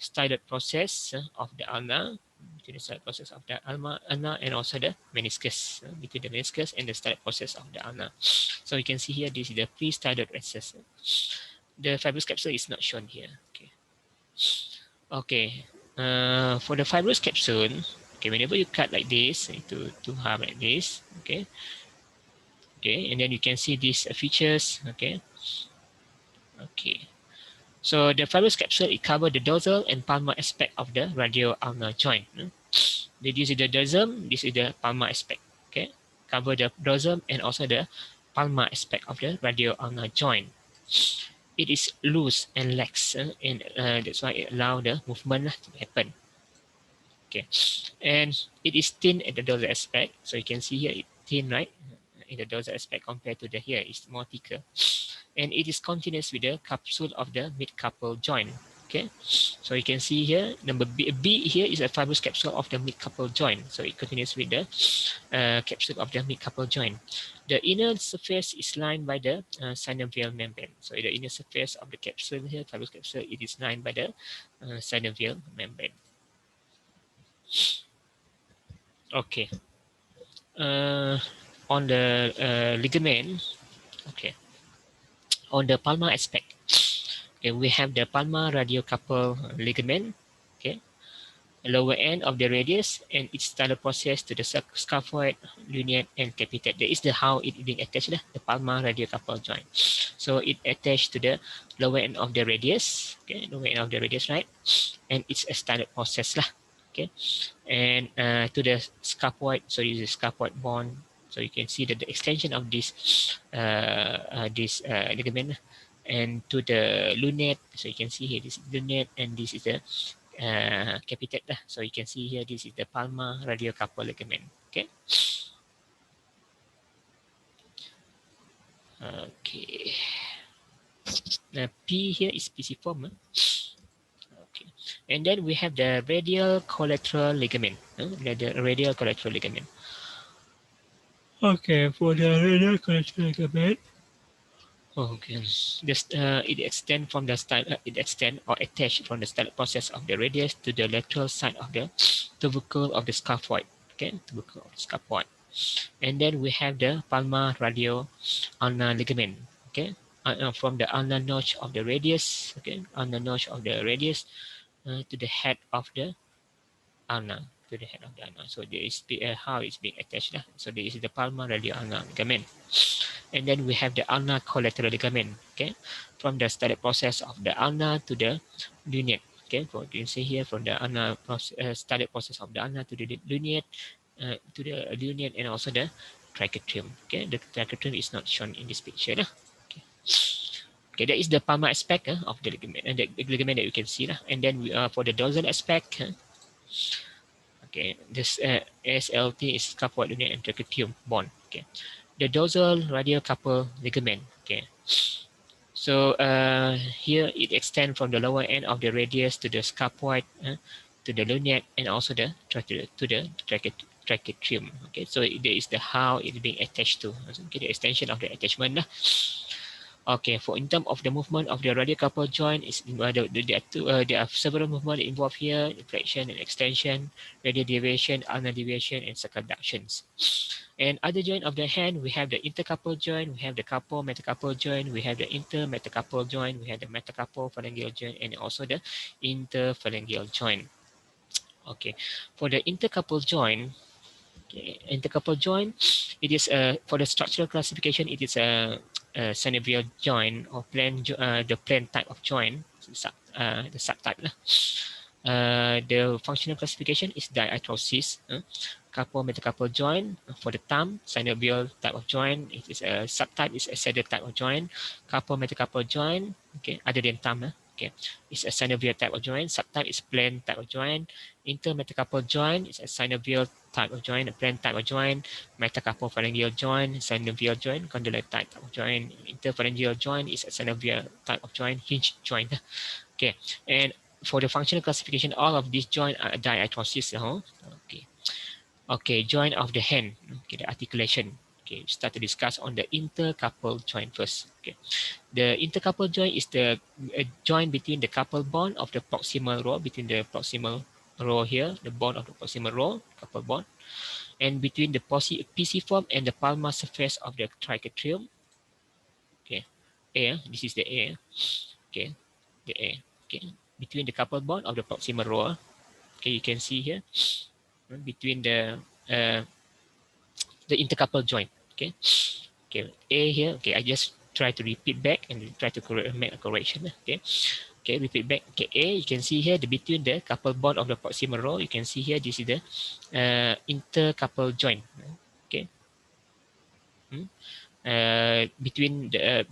styloid process of the ulna, and also the meniscus, between the meniscus and the styloid process of the ulna. So you can see here, this is the pre-styloid recess. The fibrous capsule is not shown here. Okay. Okay. For the fibrous capsule, okay, whenever you cut like this, to have like this, okay. Okay, and then you can see these features. Okay. Okay. So the fibrous capsule, it covers the dorsal and palmar aspect of the radio-ulnar joint. This is the dorsum, this is the palmar aspect. Okay, cover the dorsum and also the palmar aspect of the radio-ulnar joint. It is loose and lax, and that's why it allows the movement to happen. Okay, and it is thin at the dorsal aspect. So you can see here, it's thin, right? In the dorsal aspect compared to the here, it's more thicker. And it is continuous with the capsule of the mid-carpal joint. Okay, so you can see here number B here is a fibrous capsule of the mid-carpal joint. So it continues with the capsule of the mid-carpal joint. The inner surface is lined by the synovial membrane. So the inner surface of the capsule here, fibrous capsule, it is lined by the synovial membrane. Okay. On the ligament, okay, on the palmar aspect, okay, we have the palmar radiocarpal ligament, okay, lower end of the radius and its stellar process to the scaphoid, luneate, and capitate. That is the how it being attached, the palmar radiocarpal joint. So it attached to the lower end of the radius, okay, lower end of the radius, right, and it's a standard process lah, okay, and to the scaphoid. So this is scaphoid bond. So you can see that the extension of this ligament, and to the lunate. So you can see here this is lunate, and this is the capitate lah. So you can see here this is the palmar radiocarpal ligament. Okay. Okay. P here is pisiform. Okay. And then we have the radial collateral ligament. The radial collateral ligament. Okay, for the radial collateral ligament. Okay. This it extend from the it extend or attach from the stellate process of the radius to the lateral side of the tubercle of the scaphoid. Okay, tubercle of the scaphoid. And then we have the palmar radio ulnar ligament. Okay, from the ulnar notch of the radius. Okay, ulnar notch of the radius to the head of the ulnar. To the head of the ulnar. So there is how it's being attached. So this is the palmar radio ulnar ligament. And then we have the ulnar collateral ligament. Okay, from the stellate process of the ulnar to the luneate. Okay, so you can see here from the ulnar stellate process of the ulnar to the luneate. To the luneate and also the trichotrium. Okay, the trichotrium is not shown in this picture. Okay, okay, that is the palmar aspect of the ligament, and the ligament that you can see. And then we, for the dorsal aspect, okay, this SLT is scaphoid, luneate, and trichotrium bond. Okay, the dorsal radiocarpal ligament. Okay, so here it extends from the lower end of the radius to the scaphoid, to the luneate, and also the trichotrium. Okay, so there is the how it is being attached to. Okay, the extension of the attachment. Okay, for in terms of the movement of the radiocarpal joint, is there are several movements involved here: flexion and extension, radial deviation, ulnar deviation, and circumductions. And other joint of the hand, we have the intercarpal joint, we have the carpal metacarpal joint, we have the intermetacarpal joint, we have the metacarpal phalangeal joint, and also the interphalangeal joint. Okay, for the intercarpal joint, okay, intercarpal joint, it is for the structural classification, it is a synovial joint or the plane type of joint, the subtype. The functional classification is diarthrosis. Carpal metacarpal joint for the thumb, synovial type of joint. It is a subtype is a saddle type of joint. Carpal metacarpal joint, okay, other than thumb, okay, it's a synovial type of joint. Subtype is plane type of joint. Intermetacarpal joint is a synovial type of joint, a plane type of joint. Metacarpal phalangeal joint, synovial joint. Condylar type of joint. Interphalangeal joint is a synovial type of joint, hinge joint. Okay, and for the functional classification, all of these joints are diarthrosis. Okay. Okay, joint of the hand. Okay, the articulation. Okay, start to discuss on the intercarpal joint first. Okay, the intercarpal joint is the joint between the carpal bone of the proximal row, between the proximal row here, the bone of the proximal row, carpal bone, and between the pisiform and the palmar surface of the trichotrium. Okay, A, this is the A. Okay, the A. Okay, between the carpal bone of the proximal row. Okay, you can see here between the intercarpal joint. Okay, okay, A here. Okay, I just try to repeat back and try to make a correction. Okay, okay, repeat back. Okay, A, you can see here the between the carpal bone of the proximal row. You can see here this is the intercarpal joint. Okay. Between the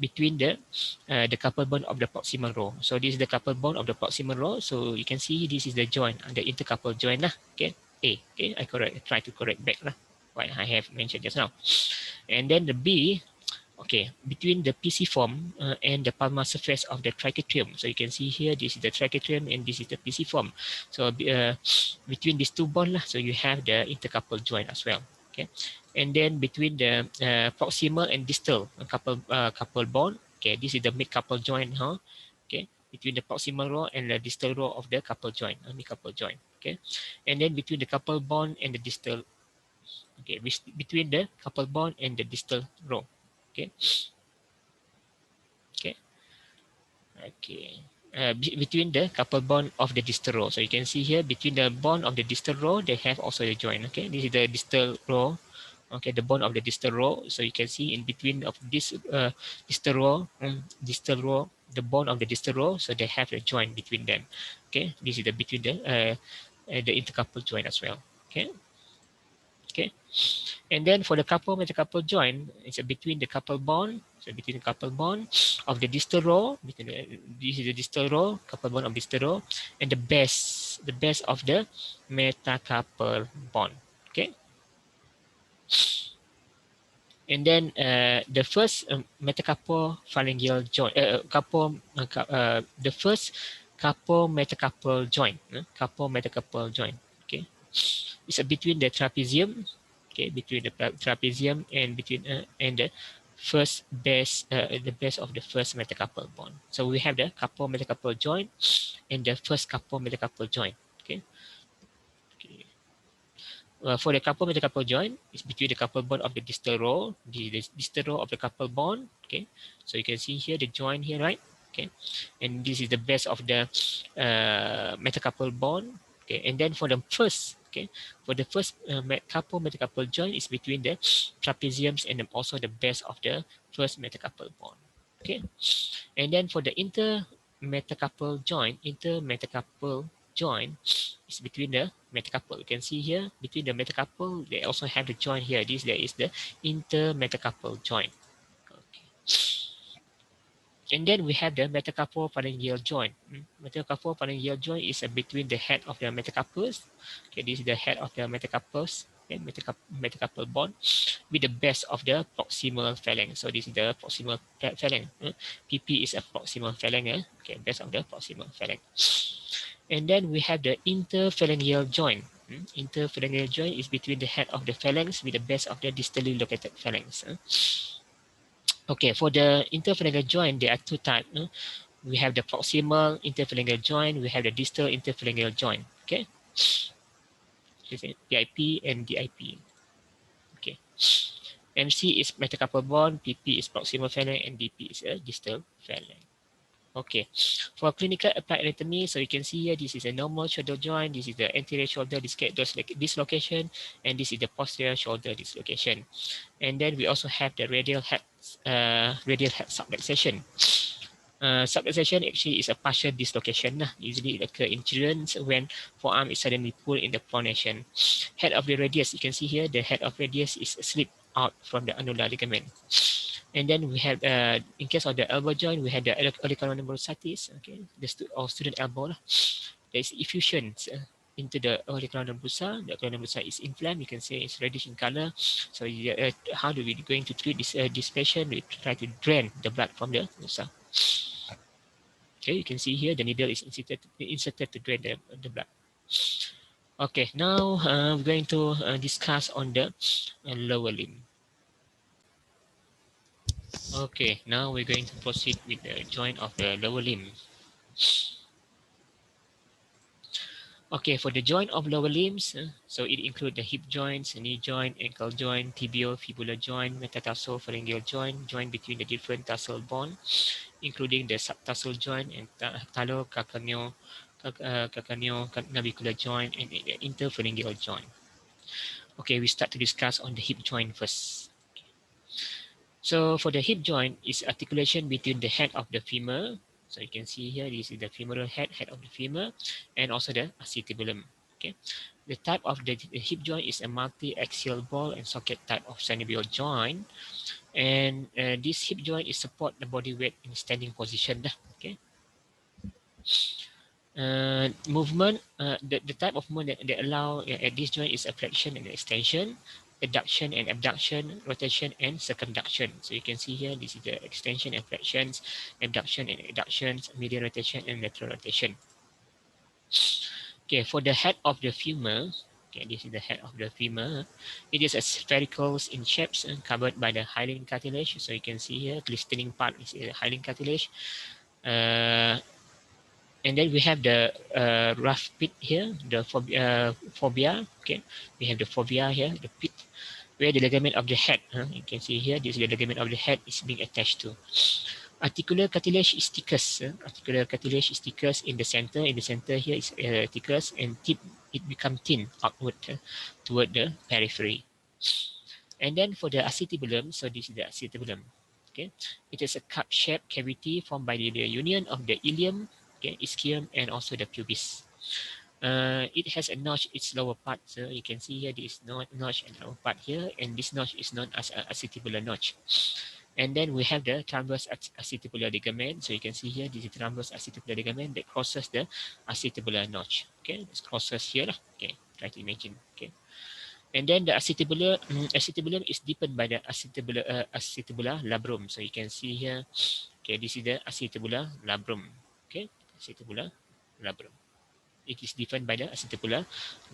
carpal bone of the proximal row. So this is the carpal bone of the proximal row. So you can see this is the joint, the intercarpal joint lah. Okay, A. Okay, I try to correct back lah what I have mentioned just now. And then the B. okay, between the pisiform and the palmar surface of the trichotrium. So you can see here, this is the trichotrium and this is the pisiform. So between these two bonds, so you have the intercarpal joint as well. Okay, and then between the proximal and distal carpal bond. Okay, this is the mid carpal joint, huh? Okay, between the proximal row and the distal row of the carpal joint, mid carpal joint. Okay, and then between the carpal bond and the distal, okay, between the carpal bond and the distal row. Okay, okay. Okay. Between the couple bond of the distal row. So you can see here between the bond of the distal row, they have also a joint. Okay, this is the distal row. Okay, the bond of the distal row. So you can see in between of this distal row, the bond of the distal row. So they have a joint between them. Okay, this is the between the intercarpal joint as well. Okay, okay. And then for the couple metacarpal joint, it's between the couple bond, so between the couple bond of the distal row, between this is the distal row, couple bond of distal row, and the base of the metacarpal bond. Okay. And then the first metacarpal phalangeal joint, the first couple metacarpal joint, couple metacarpal joint. Okay, it's between the trapezium, okay, between the trapezium and between and the base of the first metacarpal bond. So we have the couple metacarpal joint and the first couple metacarpal joint. Okay. Okay. For the couple metacarpal joint, it's between the couple bond of the distal row, the distal row of the couple bond. Okay, so you can see here the joint here, right? Okay, and this is the base of the metacarpal bond. Okay, and then for the first, okay, for the first couple metacarpal joint is between the trapeziums and also the base of the first metacarpal bond. Okay, and then for the intermetacarpal joint is between the metacarpal. You can see here between the metacarpal, they also have the joint here. There is the intermetacarpal joint. Okay. And then we have the metacarpal phalangeal joint. Metacarpal phalangeal joint is between the head of the metacarpals. Okay, this is the head of the metacarpals. Okay, metacarpal bond with the base of the proximal phalanx. So this is the proximal phalanx. PP is a proximal phalanx. Okay, base of the proximal phalanx. And then we have the interphalangeal joint. Interphalangeal joint is between the head of the phalanx with the base of the distally located phalanx. Okay, for the interphalangeal joint, there are two types. We have the proximal interphalangeal joint, we have the distal interphalangeal joint. Okay, PIP and DIP. Okay, MC is metacarpal bond, PP is proximal phalanx, and DP is a distal phalanx. Okay, for clinical applied anatomy, so you can see here, this is a normal shoulder joint, this is the anterior shoulder dislocation, and this is the posterior shoulder dislocation. And then we also have the radial head subluxation. Subluxation actually is a partial dislocation. Usually it occurs in children when forearm is suddenly pulled in the pronation. Head of the radius, you can see here, the head of radius is slipped out from the annular ligament. And then we have, in case of the elbow joint, we have the olecranon bursitis, okay, or student elbow. There is effusion into the olecranon bursa. The olecranon bursa is inflamed. You can say it's reddish in color. So how do we going to treat this patient? We try to drain the blood from the bursa. Okay, you can see here the needle is inserted to drain the blood. Okay, now we're going to discuss on the lower limb. Okay, now we're going to proceed with the joint of the lower limb. Okay, for the joint of lower limbs, so it includes the hip joints, knee joint, ankle joint, tibial, fibular joint, metatarsal, phalangeal joint between the different tarsal bone, including the subtarsal joint and talocarcaneo-navicular joint and the interphalangeal joint. Okay, we start to discuss on the hip joint first. So for the hip joint, is articulation between the head of the femur. So you can see here, this is the femoral head of the femur, and also the acetibulum. Okay, the type of the hip joint is a multi-axial ball and socket type of synovial joint, and this hip joint is support the body weight in standing position. Okay. Movement, the type of movement that allow at this joint is a flexion and extension. adduction and abduction, rotation and circumduction. So you can see here, this is the extension and flexions, abduction and adductions, medial rotation and lateral rotation. Okay, for the head of the femur, okay, this is the head of the femur. It is a spherical in shapes and covered by the hyaline cartilage. So you can see here, glistening part is a hyaline cartilage. And then we have the rough pit here, the fovea. Okay, we have the fovea here, the pit, where the ligament of the head. You can see here, this is the ligament of the head is being attached to. Articular cartilage is thickest. Articular cartilage is thickest in the center. In the center here is thickest, and tip it become thin outward toward the periphery. And then for the acetibulum, so this is the acetibulum. Okay, it is a cup-shaped cavity formed by the union of the ilium, okay, ischium, and also the pubis. It has a notch its lower part. So you can see here this notch and lower part here, and this notch is known as an acetibular notch. And then we have the transverse acetibular ligament. So you can see here, this is transverse acetibular ligament that crosses the acetibular notch. Okay, this crosses here. Okay, try to imagine. Okay. And then the acetabulum is deepened by the acetibular labrum. So you can see here, okay, this is the acetibular labrum. Okay, acetibular labrum. It is defined by the acetibular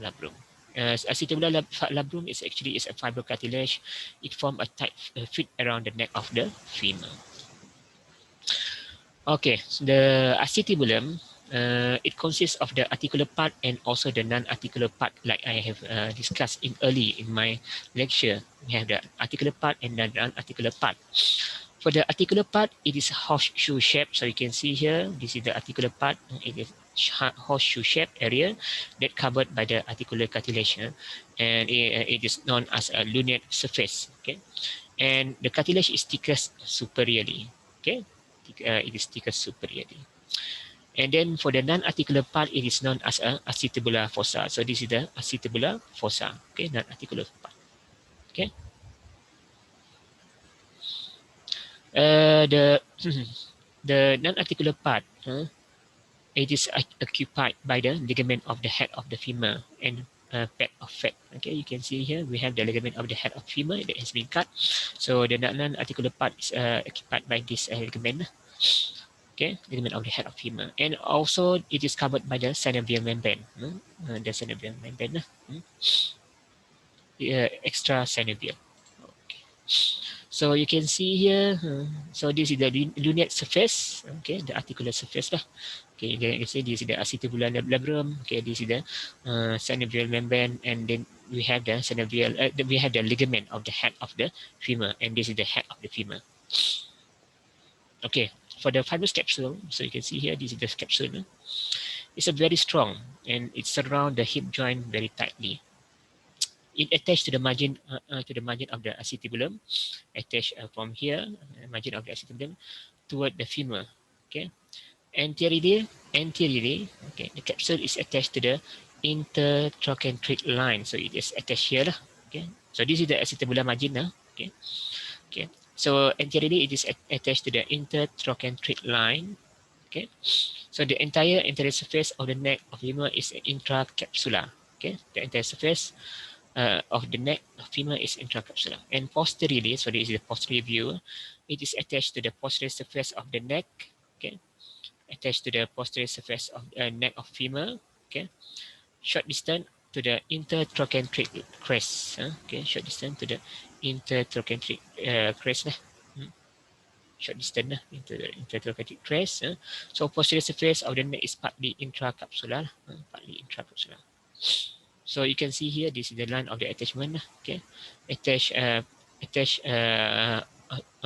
labrum. Acetibular labrum is actually a fibrocartilage. It forms a tight fit around the neck of the femur. Okay, so the acetibulum, it consists of the articular part and also the non-articular part, like I have discussed early in my lecture. We have the articular part and the non-articular part. For the articular part, it is horseshoe shaped. So you can see here, this is the articular part. It is horseshoe shaped area that covered by the articular cartilage, and it is known as a lunate surface. Okay, and the cartilage is thickest superiorly. Okay, it is thickest superiorly. And then for the non-articular part, it is known as a acetibular fossa. So this is the acetibular fossa. Okay, non-articular part. Okay. The the non-articular part, it is occupied by the ligament of the head of the femur and pad of fat. Okay, you can see here we have the ligament of the head of femur that has been cut. So the non-articular part is occupied by this ligament. Okay, ligament of the head of femur, and also it is covered by the synovial membrane. The synovial membrane, extra synovial. Okay. So you can see here, so this is the lunate surface, okay, the articular surface lah. Okay, then you see this is the acetibular labrum. Okay, this is the synovial membrane, and then we have the synovial, we have the ligament of the head of the femur, and this is the head of the femur. Okay, for the fibrous capsule, so you can see here, this is the capsule. It's a very strong, and it surrounds the hip joint very tightly. It attached to the margin of the acetibulum, attached from here, margin of the acetibulum toward the femur. Okay, anteriorly, okay, the capsule is attached to the intertrochanteric line, so it is attached here lah. Okay, so this is the acetibular margin now. Okay, okay. So anteriorly, it is attached to the intertrochanteric line. Okay, so the entire anterior surface of the neck of femur is intracapsular. Okay, the entire surface of the neck of femur is intracapsular. And posteriorly, so this is the posterior view, it is attached to the posterior surface of the neck. Okay, attached to the posterior surface of the neck of femur. Okay, short distance to the intertrochanteric crest. Okay, short distance to the intertrochanteric crest lah. Short distance into the intertrochanteric crest. So posterior surface of the neck is partly intracapsular. Partly intracapsular. So you can see here, this is the line of the attachment. Okay, attached on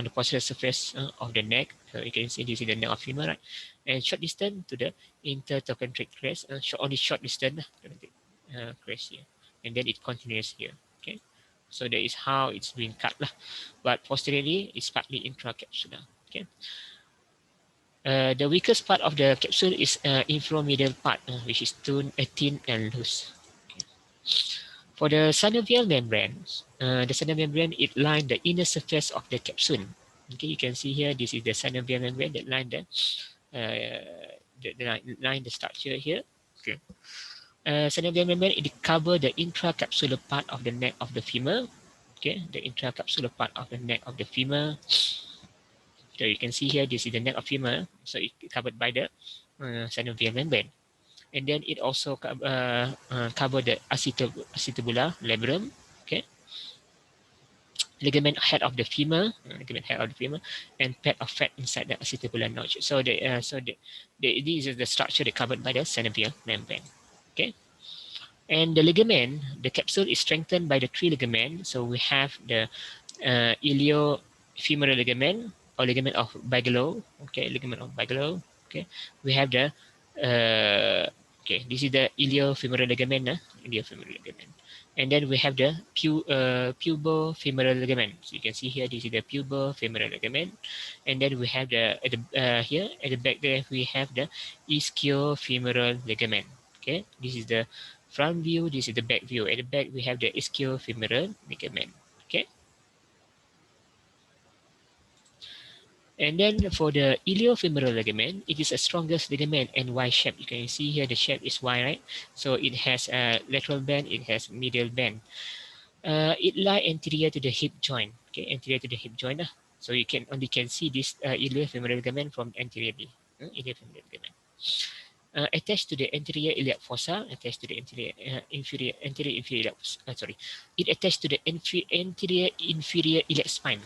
the posterior surface of the neck. So you can see this is the neck of femur, right? And short distance to the intertrochanteric crest. Only short distance crest here, and then it continues here. Okay, so that is how it's being cut lah. But posteriorly, it's partly intracapsular. Okay. The weakest part of the capsule is inframedial part, which is thin and loose. Okay. For the synovial membrane, it lines the inner surface of the capsule. Okay, you can see here, this is the synovial membrane that line the structure here. Okay. Synovial membrane, it covers the intracapsular part of the neck of the femur. okay, the intracapsular part of the neck of the femur. So you can see here, this is the neck of femur, so it's covered by the synovial membrane. And then it also cover the acetabular labrum, okay, ligament head of the femur, and pad of fat inside the acetabular notch. So this is the structure that covered by the synovial membrane. Okay, and the ligament, the capsule is strengthened by the three ligaments. So we have the iliofemoral ligament or ligament of Bigelow. Okay, ligament of Bigelow. Okay, we have the okay, this is the iliofemoral ligament. Iliofemoral ligament. And then we have the pubofemoral ligament. So you can see here, this is the pubofemoral ligament. And then we have the here at the back there we have the ischiofemoral ligament. Okay, this is the front view. This is the back view. At the back we have the ischiofemoral ligament. Okay. And then for the iliofemoral ligament, it is the strongest ligament and Y shape. You can see here the shape is Y, right? So it has a lateral band, it has medial band. It lie anterior to the hip joint. Okay, anterior to the hip joint. So you can only see this iliofemoral ligament from anteriorly. Iliofemoral ligament. Attached to the anterior iliac fossa, attached to the anterior inferior sorry, it attached to the anterior inferior iliac spine.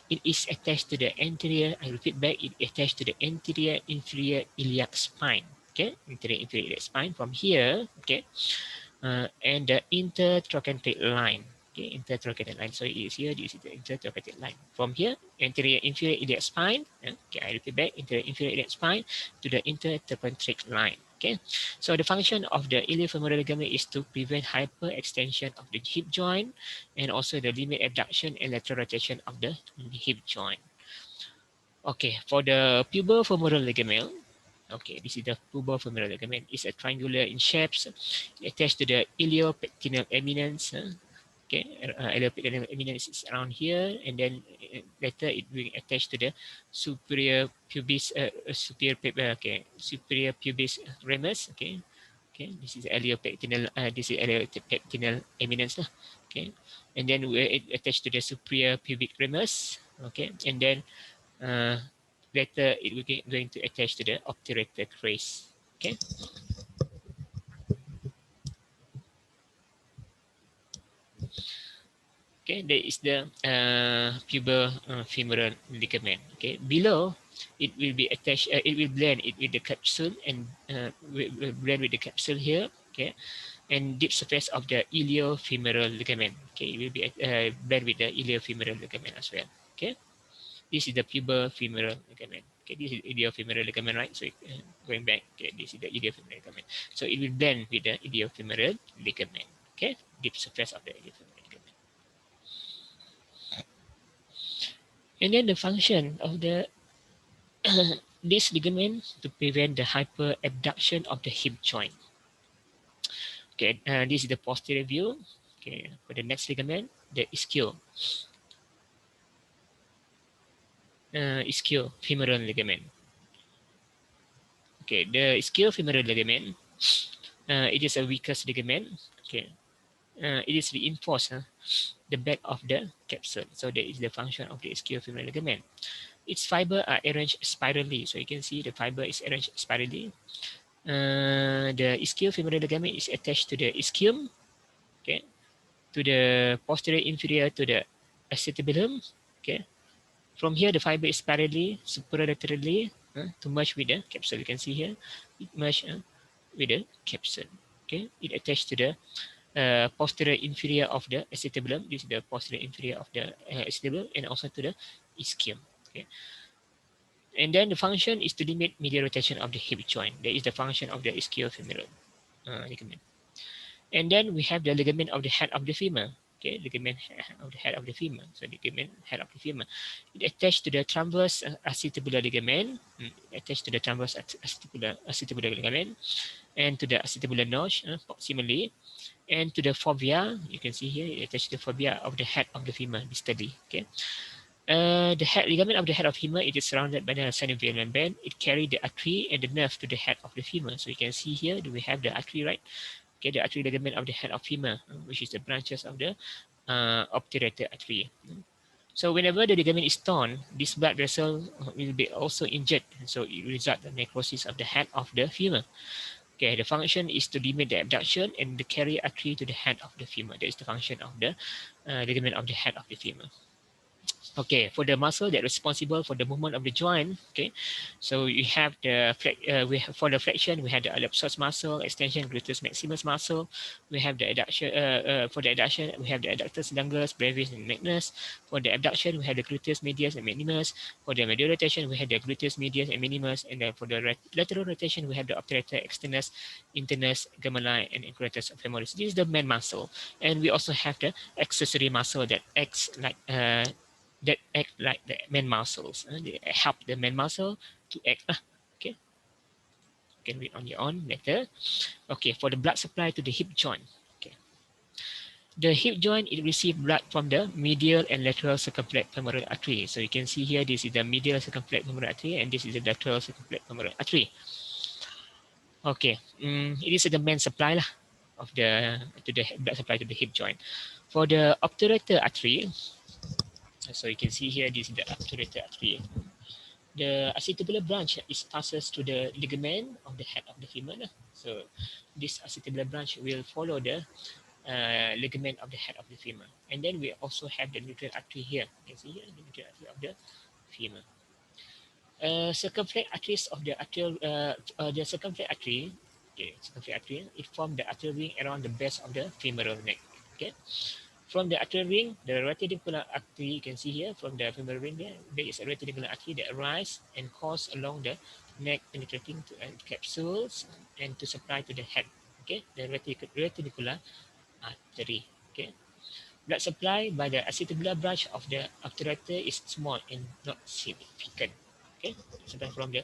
It is attached to the anterior. I repeat back. It attached to the anterior inferior iliac spine. Okay, anterior inferior iliac spine from here. Okay, and the intertrochanteric line. Okay, intertrochanteric line. So it is here. This is the intertrochanteric line. From here, anterior inferior iliac spine. Okay, I repeat back. Anterior inferior iliac spine to the intertrochanteric line. Okay, so the function of the iliofemoral ligament is to prevent hyperextension of the hip joint and also the limit abduction and lateral rotation of the hip joint. Okay, for the pubofemoral ligament, okay, this is the pubofemoral ligament. It's a triangular in shapes, attached to the iliopectineal eminence. Okay, iliopectineal eminence is around here, and then later it will attach to the superior pubis, superior pubis ramus. Okay, okay, this is iliopectineal. This is iliopectineal eminence. Okay, and then it attached to the superior pubic ramus. Okay, and then uh, later it will going to attach to the obturator crest. Okay. Okay, there is the pubofemoral ligament. Okay, below it will be attached. It will blend it with the capsule and will blend with the capsule here. Okay, and deep surface of the iliofemoral ligament. Okay, it will be blend with the iliofemoral ligament as well. Okay. This is the pubofemoral ligament. Okay, this is iliofemoral ligament, right? So going back, okay, this is the iliofemoral ligament. So it will blend with the iliofemoral ligament. Okay, deep surface of the iliofemoral ligament. And then the function of the this ligament to prevent the hyperabduction of the hip joint. Okay, this is the posterior view. Okay, for the next ligament, the ischiofemoral ligament. Okay, the ischiofemoral ligament, it is a weakest ligament. Okay, it is reinforced the back of the capsule. So that is the function of the ischiofemoral ligament. Its fiber are arranged spirally. So you can see the fiber is arranged spirally. The ischiofemoral ligament is attached to the ischium, okay, to the posterior inferior to the acetabulum. Okay, from here the fiber is spirally superlaterally to merge with the capsule. You can see here it merge with the capsule. Okay, it attached to the posterior inferior of the acetabulum. This is the posterior inferior of the acetabulum, and also to the ischium. Okay, and then the function is to limit medial rotation of the hip joint. That is the function of the ischiofemoral ligament. And then we have the ligament of the head of the femur. Okay, ligament of the head of the femur. So ligament head of the femur. It attached to the transverse acetabular ligament. Attached to the transverse acetabular ligament, and to the acetabular notch proximally, and to the fovea. You can see here it attached to the fovea of the head of the femur distally. Okay. The head ligament of the head of femur, it is surrounded by the synovial membrane. It carries the artery and the nerve to the head of the femur. So you can see here, do we have the artery, right? Okay, the artery ligament of the head of femur, which is the branches of the obturator artery. So whenever the ligament is torn, this blood vessel will be also injured. So it results in necrosis of the head of the femur. Okay, the function is to limit the abduction and the carry artery to the head of the femur. That is the function of the ligament of the head of the femur. Okay, for the muscle that responsible for the movement of the joint, okay, so you have the for the flexion we have the ellipsoid muscle, extension gluteus maximus muscle. We have the adduction for the adduction we have the adductus longus, brevis, and magnus. For the abduction we have the gluteus medius and minimus. For the medial rotation we have the gluteus medius and minimus, and then for the lateral rotation we have the obturator externus, internus, gemini, and incuratus femoris. This is the main muscle, and we also have the accessory muscle that acts like that act like the main muscles. They help the main muscle to act. Okay, you can read on your own later. Okay, for the blood supply to the hip joint. Okay, the hip joint it receives blood from the medial and lateral circumflex femoral artery. So you can see here this is the medial circumflex femoral artery and this is the lateral circumflex femoral artery. Okay, it is the main supply lah of the to the blood supply to the hip joint. For the obturator artery, so you can see here this is the obturator artery. The acetabular branch is passes to the ligament of the head of the femur. So this acetabular branch will follow the ligament of the head of the femur. And then we also have the nuclear artery here. You can see here the nuclear artery of the femur. Circumflex arteries of the arterial, the circumflex artery, okay, circumflex artery, it forms the arterial ring around the base of the femoral neck. Okay. From the arterial ring, the retinacular artery, you can see here from the femoral ring there is a retinacular artery that arises and course along the neck penetrating to capsules and to supply to the head. Okay, the retinacular artery. Okay, blood supply by the acetabular branch of the obturator is small and not significant. Okay, supply from the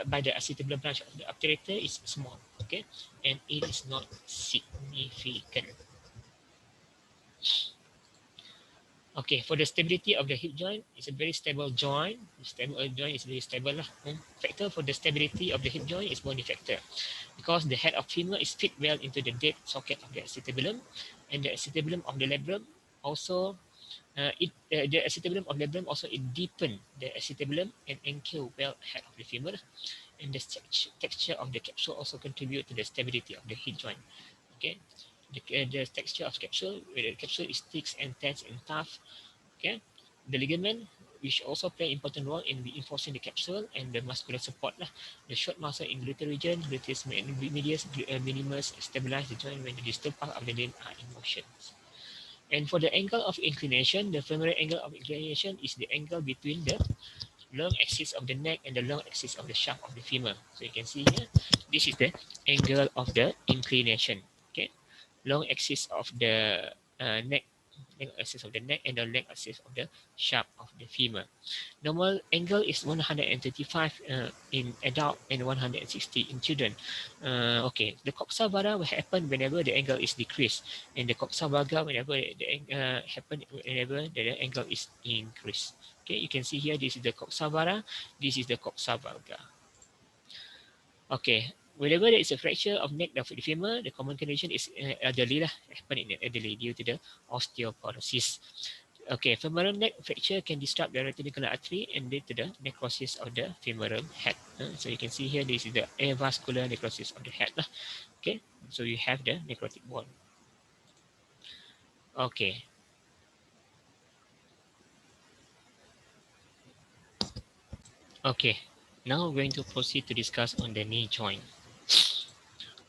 by the acetabular branch of the obturator is small. Okay, and it is not significant. Okay, for the stability of the hip joint, it's a very stable joint. Stable joint is very stable lah. Factor for the stability of the hip joint is bony factor, because the head of femur is fit well into the dead socket of the acetabulum, and the acetabulum of the labrum also the acetabulum of labrum also it deepen the acetabulum and anchor well head of the femur, and the texture of the capsule also contribute to the stability of the hip joint. Okay. The texture of capsule, the capsule is thick and tense and tough. Okay, the ligament, which also play important role in reinforcing the capsule and the muscular support lah. The short muscle in gluteal region, gluteus medius, minimus stabilize the joint when the distal part of the limb are in motion. And for the angle of inclination, the femoral angle of inclination is the angle between the long axis of the neck and the long axis of the shaft of the femur. So you can see here, this is the angle of the inclination. Okay, long axis of the neck, long axis of the neck, and the length axis of the shaft of the femur. Normal angle is 135 in adult and 160 in children. Okay, the coxa vara will happen whenever the angle is decreased, and the coxa valga whenever the happen whenever the angle is increased. Okay, you can see here this is the coxa vara, this is the coxa valga. Okay, whenever there is a fracture of neck of the femur, the common condition is elderly lah, happen in the elderly due to the osteoporosis. Okay, femoral neck fracture can disrupt the retinacular artery and lead to the necrosis of the femoral head. So you can see here, this is the avascular necrosis of the head lah. Okay, so you have the necrotic bone. Okay. Okay, now we're going to proceed to discuss on the knee joint.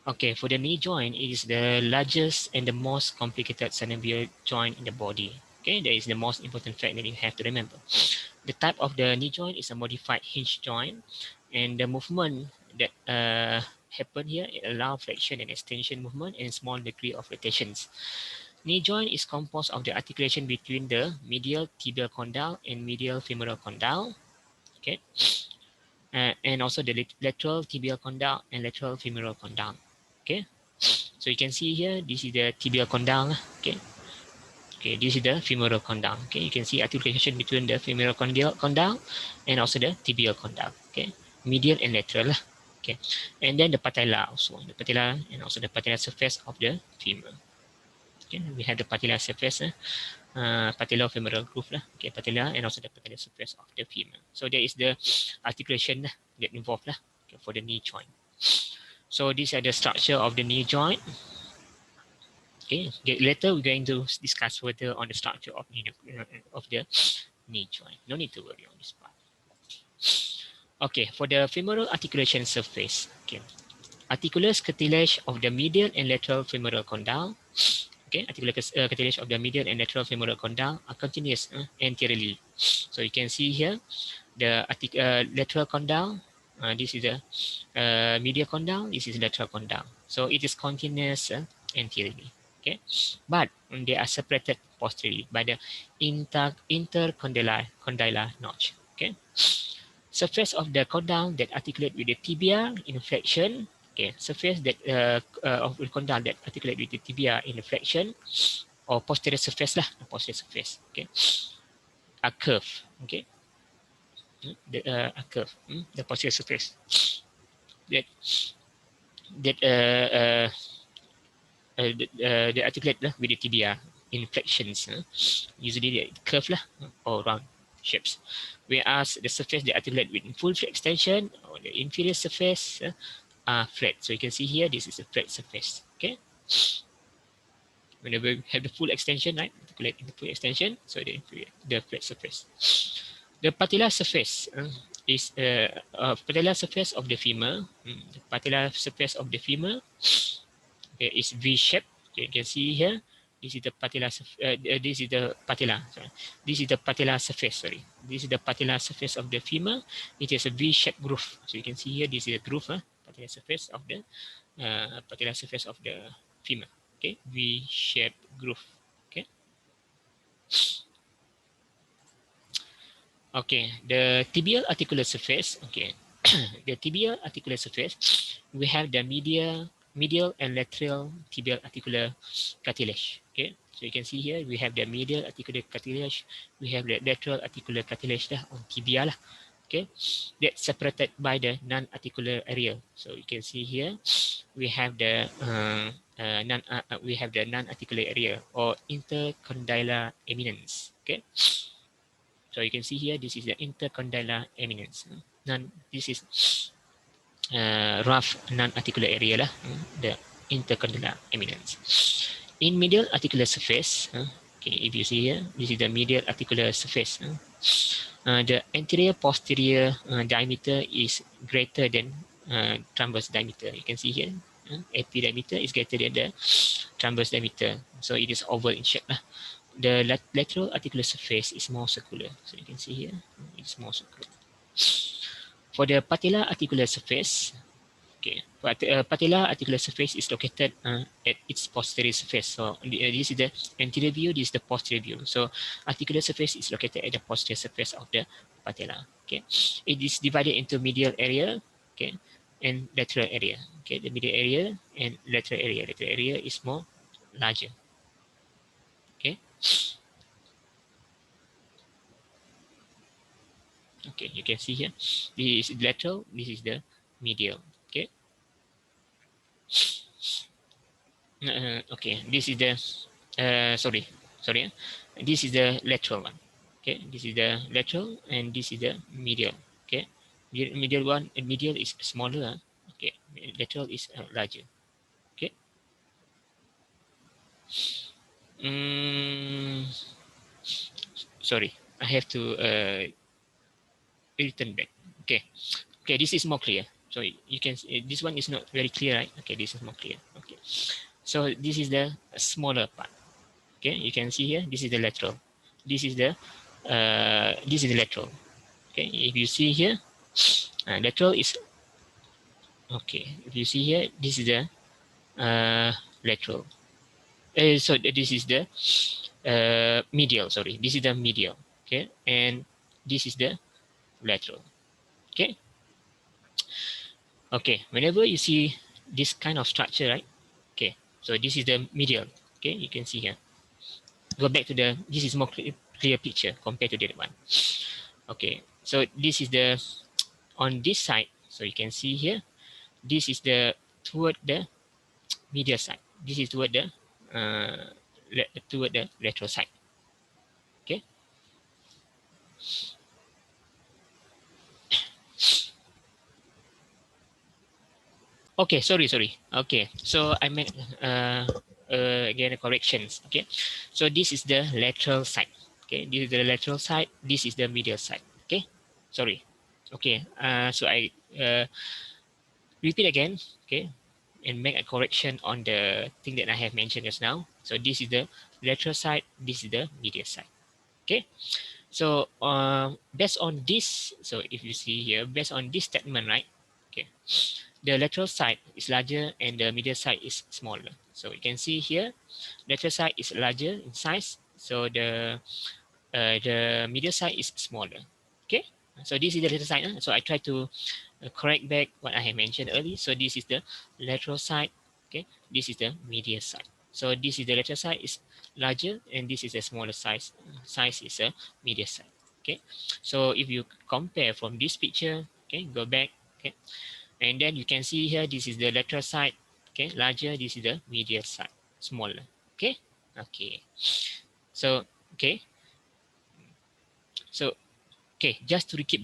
Okay, for the knee joint, it is the largest and the most complicated synovial joint in the body. Okay, that is the most important fact that you have to remember. The type of the knee joint is a modified hinge joint, and the movement that happen here, it allows flexion and extension movement and small degree of rotations. Knee joint is composed of the articulation between the medial tibial condyle and medial femoral condyle. Okay, and also the lateral tibial condyle and lateral femoral condyle. Okay, so you can see here, this is the tibial condyle. Okay, okay, this is the femoral condyle. Okay, you can see articulation between the femoral condyle and also the tibial condyle. Okay, medial and lateral. Okay, and then the patella also, the patella and also the patella surface of the femur. Okay, we have the patellar surface, patellofemoral groove lah. Okay, patella and also the patellar surface of the femur. So there is the articulation lah, that involved lah, okay, for the knee joint. So these are the structure of the knee joint. Okay, later we're going to discuss further on the structure of the knee joint. No need to worry on this part. Okay, for the femoral articulation surface. Okay, articulous cartilage of the medial and lateral femoral condyle. Okay, articular cartilage of the medial and lateral femoral condyle are continuous anteriorly. So you can see here the lateral condyle. This is the medial condyle. This is lateral condyle. So it is continuous anteriorly. Okay, but they are separated posteriorly by the intercondylar notch. Okay, surface of the condyle that articulate with the tibia in flexion. Okay, surface that of the condyle that articulate with the tibia in flexion, or posterior surface lah, posterior surface. Okay, a curve. Okay, a curve. The posterior surface that they articulate lah with the tibia in flexions. Usually they curve lah or round shapes. Whereas the surface they articulate with full extension or the inferior surface are flat. So you can see here, this is a flat surface. Okay. Whenever we have the full extension, right? Articulate in the full extension, so the flat surface. The patellar surface is patellar surface of the femur. The patellar surface of the femur is V-shaped. Okay, you can see here. This is the patellar. This is the patella. Sorry. This is the patellar surface. Sorry. This is the patellar surface of the femur. It is a V-shaped groove. So you can see here. This is a groove. Patellar surface of the patellar surface of the femur. Okay, V-shaped groove. Okay. Okay, the tibial articular surface. Okay, the tibial articular surface. We have the medial and lateral tibial articular cartilage. Okay, so you can see here we have the medial articular cartilage, we have the lateral articular cartilage on tibia lah. Okay, that's separated by the non-articular area. So you can see here we have the non-articular area or intercondylar eminence. Okay, so you can see here this is the intercondylar eminence. This is rough non-articular area lah, the intercondylar eminence. In medial articular surface, okay, if you see here, this is the medial articular surface. The anterior posterior diameter is greater than transverse diameter. You can see here, AP diameter is greater than the transverse diameter. So it is oval in shape. The lateral articular surface is more circular. So you can see here, it's more circular. For the patellar articular surface, okay, patellar articular surface is located at its posterior surface. So this is the anterior view, this is the posterior view. So articular surface is located at the posterior surface of the patella. Okay, it is divided into medial area, okay, and lateral area. Okay, the medial area and lateral area. Lateral area is more larger. Okay. Okay, you can see here. This is lateral, this is the medial. Okay. Okay, this is the sorry. This is the lateral one. Okay, this is the lateral and this is the medial. Okay, medial one, medial is smaller. Okay, lateral is larger. Okay. Sorry, I have to return back. Okay, this is more clear. So you can this one is not very clear, right? Okay, this is more clear. Okay, so this is the smaller part. Okay, you can see here, this is the lateral. This is the lateral. Okay, if you see here, lateral is okay. If you see here, this is the lateral. So this is the medial. Sorry, this is the medial. Okay, and this is the lateral. Okay. Okay, whenever you see this kind of structure, right? Okay, so this is the medial. Okay, you can see here. Go back to this is more clear picture compared to the other one. Okay, so this is the, on this side, so you can see here, this is the toward the medial side. This is toward the toward the lateral side. Okay. Okay, sorry. Okay, so I meant again corrections. Okay, so this is the lateral side. Okay, this is the lateral side. This is the medial side. Okay, sorry. Okay, so I repeat again. Okay, and make a correction on the thing that I have mentioned just now. So this is the lateral side. This is the medial side. Okay, so based on this, so if you see here, based on this statement, right? Okay, the lateral side is larger and the medial side is smaller. So you can see here, lateral side is larger in size, so the medial side is smaller. Okay, so this is the lateral side. So I try to correct back what I have mentioned earlier. So this is the lateral side. Okay, this is the medial side. So this is the lateral side is larger, and this is a smaller size. Size is a medial side. Okay, so if you compare from this picture, okay, go back. Okay, and then you can see here, this is the lateral side, okay, larger, this is the medial side, smaller. Okay, okay, so okay, so okay, just to recap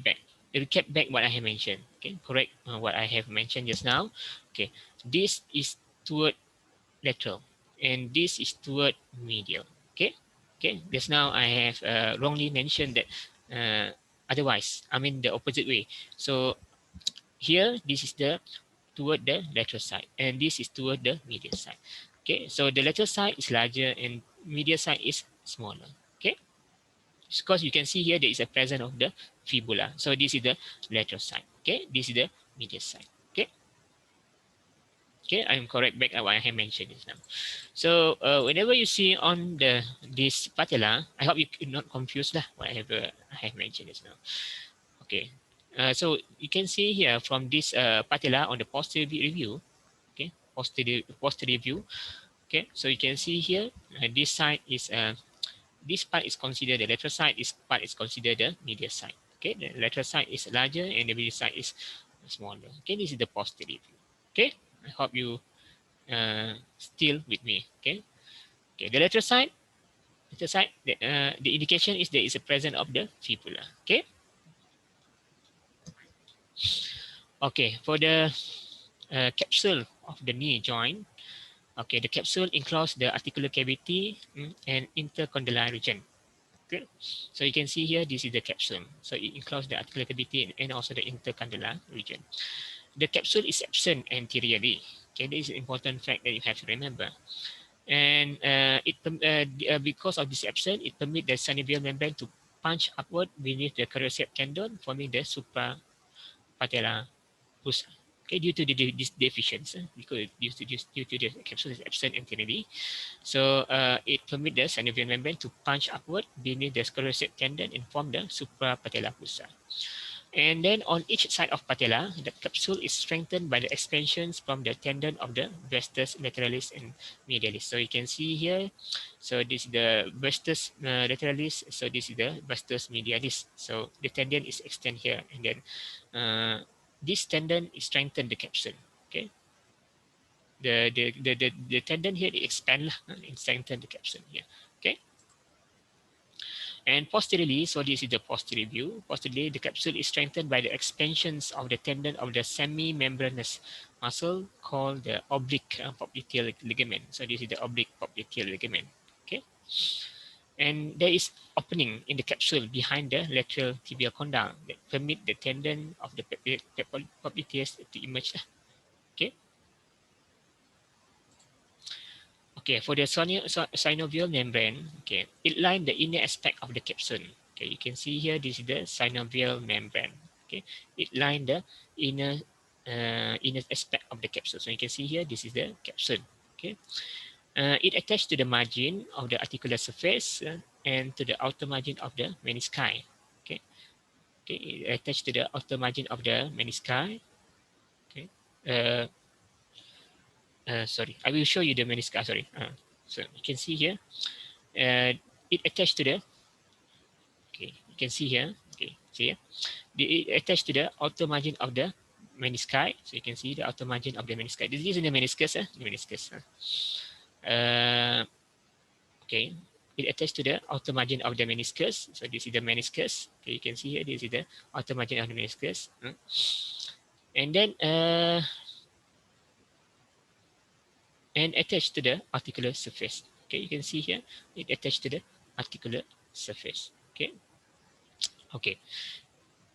back what I have mentioned. Okay, correct what I have mentioned just now. Okay, this is toward lateral and this is toward medial. Okay, okay, just now I have wrongly mentioned that otherwise, I mean the opposite way. So here, this is the toward the lateral side, and this is toward the medial side. Okay, so the lateral side is larger and medial side is smaller. Okay, because you can see here there is a presence of the fibula. So this is the lateral side. Okay, this is the medial side. Okay, okay, I'm correct back at what I have mentioned just now. So whenever you see on this patella, I hope you not confused lah what I have mentioned just now. Okay, so you can see here from this patella on the posterior view. Okay, posterior view. Okay, so you can see here this side is this part is considered the lateral side, this part is considered the medial side. Okay, the lateral side is larger and the medial side is smaller. Okay, this is the posterior view. Okay, I hope you still with me. Okay, okay, the lateral side, the indication is there is a presence of the fibula. Okay, okay, for the capsule of the knee joint. Okay, the capsule includes the articular cavity and intercondylar region. Okay, so you can see here, this is the capsule. So it includes the articular cavity and also the intercondylar region. The capsule is absent anteriorly. Okay, this is an important fact that you have to remember. And because of this absence, it permits the synovial membrane to punch upward beneath the quadriceps tendon, forming the suprapatellar fossa. Okay, due to this deficiency, because due to the capsule is absent anteriorly, so it permits the synovial membrane to punch upward beneath the quadriceps tendon and form the suprapatellar fossa. And then on each side of patella, the capsule is strengthened by the expansions from the tendon of the vastus lateralis and medialis. So you can see here, so this is the vastus lateralis, so this is the vastus medialis. So the tendon is extended here, and then this tendon is strengthened the capsule. Okay, the tendon here expand and strengthen the capsule here. Okay. And posteriorly, so this is the posterior view. Posteriorly, the capsule is strengthened by the expansions of the tendon of the semi-membranous muscle called the oblique popliteal ligament. So this is the oblique popliteal ligament. Okay. And there is opening in the capsule behind the lateral tibial condyle that permit the tendon of the popliteus to emerge. Okay. Okay, for the synovial membrane, okay, it lines the inner aspect of the capsule. Okay, you can see here, this is the synovial membrane. Okay, it lines the inner aspect of the capsule. So you can see here, this is the capsule. Okay, it attached to the margin of the articular surface and to the outer margin of the menisci. Okay, okay, it attached to the outer margin of the menisci. Okay, uh, sorry, I will show you the menisci. Sorry, so you can see here. It attached to the, okay, you can see here, okay, see here, it attached to the outer margin of the menisci. So you can see the outer margin of the menisci. This is the meniscus, the meniscus. Okay, it attached to the outer margin of the meniscus. So this is the meniscus. Okay, you can see here, this is the outer margin of the meniscus. And then and attached to the articular surface. Okay, you can see here, it attached to the articular surface. Okay, okay.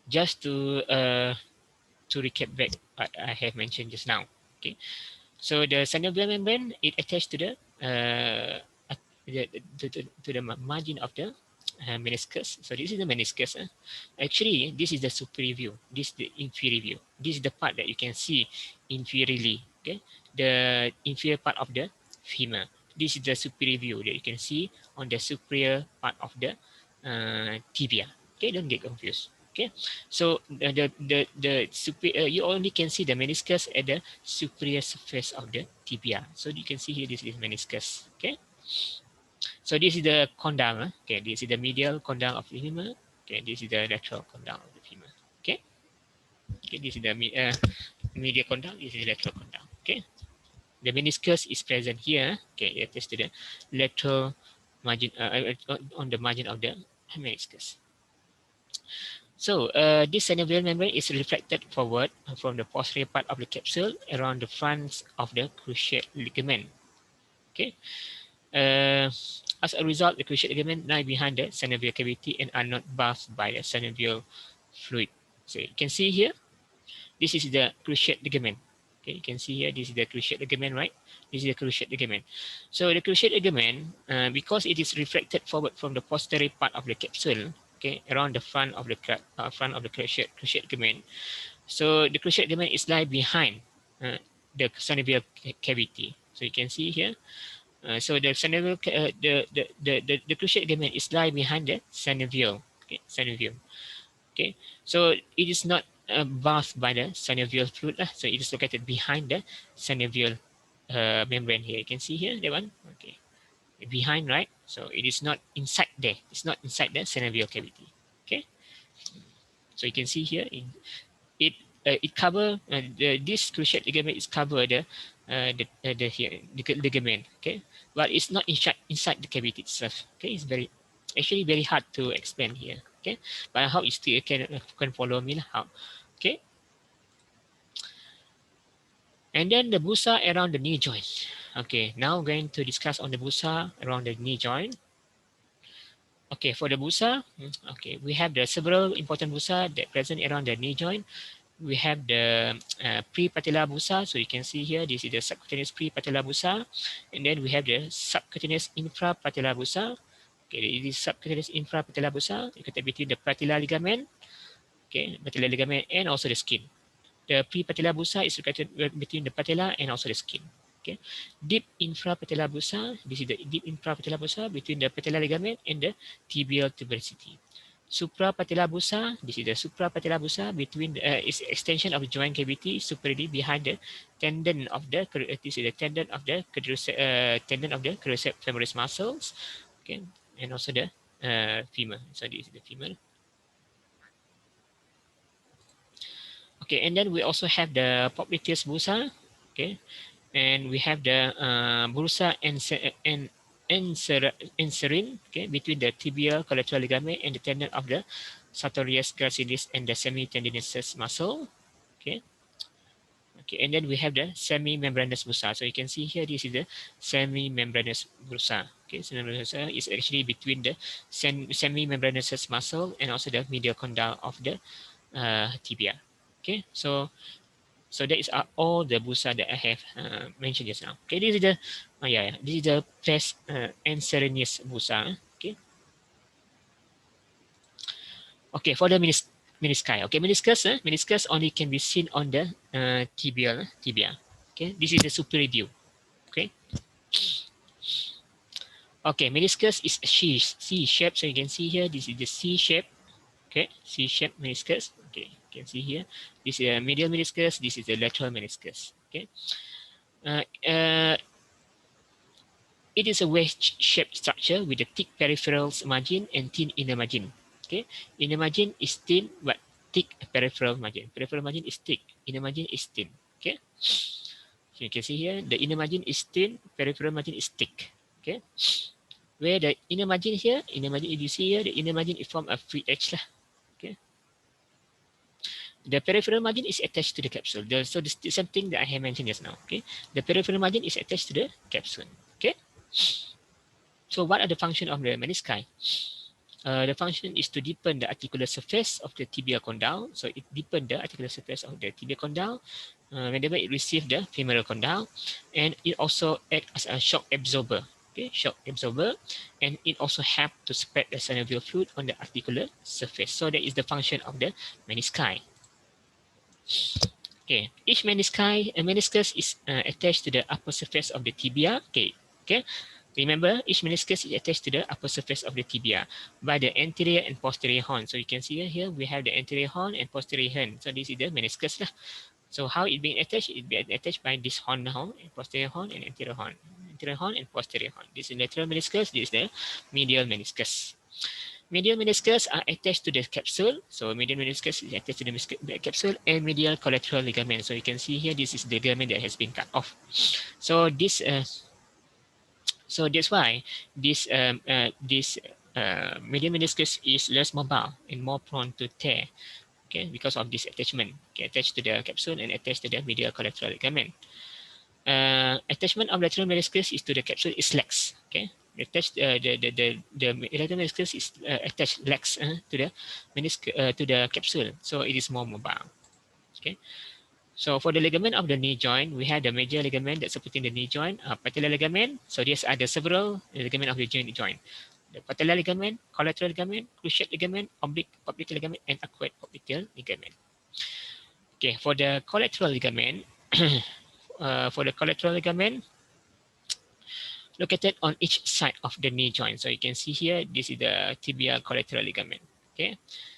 Just to recap back what I have mentioned just now. Okay, so the synovial membrane, it attached to the to the margin of the meniscus. So this is the meniscus. Actually, this is the superior view. This is the inferior view. This is the part that you can see inferiorly. Okay, the inferior part of the femur. This is the superior view that you can see on the superior part of the tibia. Okay, don't get confused. Okay, so you only can see the meniscus at the superior surface of the tibia. So you can see here, this is meniscus. Okay, so this is the condyle. Okay, this is the medial condyle of the femur. Okay, this is the lateral condyle of the femur. Okay, okay, this is the medial condyle. This is the lateral condyle. Okay, the meniscus is present here. Okay, it is to the lateral margin on the margin of the meniscus. So this synovial membrane is reflected forward from the posterior part of the capsule around the front of the cruciate ligament. Okay. As a result, the cruciate ligament lie behind the synovial cavity and are not bathed by the synovial fluid. So you can see here, this is the cruciate ligament. Okay, you can see here, this is the cruciate ligament, right? This is the cruciate ligament. So the cruciate ligament, because it is reflected forward from the posterior part of the capsule, okay, around the front of the cruciate ligament. So the cruciate ligament is lie behind the synovial cavity. So you can see here. So the synovial, the cruciate ligament is lie behind the synovial. Okay, synovial. Okay, so it is not bathed by the synovial fluid. So it is located behind the synovial membrane here. You can see here, that one. Okay, behind, right? So it is not inside there. It's not inside the synovial cavity. Okay, so you can see here, it cover this cruciate ligament is cover the ligament. Okay, but it's not inside the cavity itself. Okay, it's actually very hard to explain here. Okay, but I hope you still can follow me how. Okay, and then the bursa around the knee joint. Okay, now I'm going to discuss on the bursa around the knee joint. Okay, for the bursa, okay, we have the several important bursa that present around the knee joint. We have the prepatellar bursa. So you can see here, this is the subcutaneous prepatellar bursa. And then we have the subcutaneous infrapatellar bursa. Okay, this is subcutaneous infrapatellar bursa located between the patellar ligament, okay, patellar ligament and also the skin. The prepatellar bursa is located between the patella and also the skin. Okay, deep infrapatellar bursa. This is the deep infrapatellar bursa between the patellar ligament and the tibial tuberosity. Suprapatellar bursa. This is the suprapatellar bursa between is extension of the joint cavity superiorly behind the tendon of the this is the tendon of the quadriceps femoris muscles. Okay, and also the femur. So this is the femur. Okay, and then we also have the popliteus bursa. Okay, and we have the bursa inserine, okay, between the tibial collateral ligament and the tendon of the sartorius gracilis and the semitendinosus muscle. Okay, okay, and then we have the semi-membranous bursa. So you can see here, this is the semi-membranous bursa. Okay, semi-membranous bursa is actually between the semi-membranous muscle and also the medial condyle of the tibia. Okay, so that is all the bursa that I have mentioned just now. Okay, this is the this is the pes anserinius bursa. Okay, okay, for the menisci. Okay, meniscus only can be seen on the tibia. Okay, this is the superior view. Okay, okay, meniscus is C shape. So you can see here, this is the C shape. Okay, C shape meniscus. Okay, you can see here, this is a medial meniscus. This is the lateral meniscus. Okay. Uh, uh, It is a wedge-shaped structure with a thick peripheral margin and thin inner margin. Okay, inner margin is thin but thick peripheral margin. Peripheral margin is thick, inner margin is thin. Okay, so you can see here the inner margin is thin, peripheral margin is thick. Okay, Where the inner margin here, inner margin, if you see here, the inner margin is from a free edge lah. Okay. The peripheral margin is attached to the capsule. So this is something that I have mentioned just now. Okay. The peripheral margin is attached to the capsule. Okay. So what are the function of the menisci? The function is to deepen the articular surface of the tibia condyle. So it deepen the articular surface of the tibia condyle whenever it receives the femoral condyle, and it also acts as a shock absorber. Okay, shock absorber, and it also help to spread the synovial fluid on the articular surface. So that is the function of the menisci. Okay, each meniscus is attached to the upper surface of the tibia. Okay. Remember, each meniscus is attached to the upper surface of the tibia by the anterior and posterior horn. So you can see here we have the anterior horn and posterior horn. So this is the meniscus lah. So how it being attached? It being attached by this horn, posterior horn and anterior horn. Anterior horn and posterior horn. This is lateral meniscus, this is the medial meniscus. Medial meniscus are attached to the capsule. So medial meniscus is attached to the capsule and medial collateral ligament. So you can see here, this is the ligament that has been cut off. So this, so that's why this medial meniscus is less mobile and more prone to tear. Okay, because of this attachment, okay, attached to the capsule and attached to the medial collateral ligament. Attachment of lateral meniscus is to the capsule is lax. Okay, attached the lateral meniscus is attached lax to the to the capsule, so it is more mobile. Okay, so for the ligament of the knee joint, we have the major ligament that's supporting the knee joint, patellar ligament. So these are the several ligament of the joint. The patellar ligament, collateral ligament, cruciate ligament, oblique popliteal ligament, and acquired popliteal ligament. Okay, for the collateral ligament, located on each side of the knee joint. So you can see here, this is the tibial collateral ligament. Okay,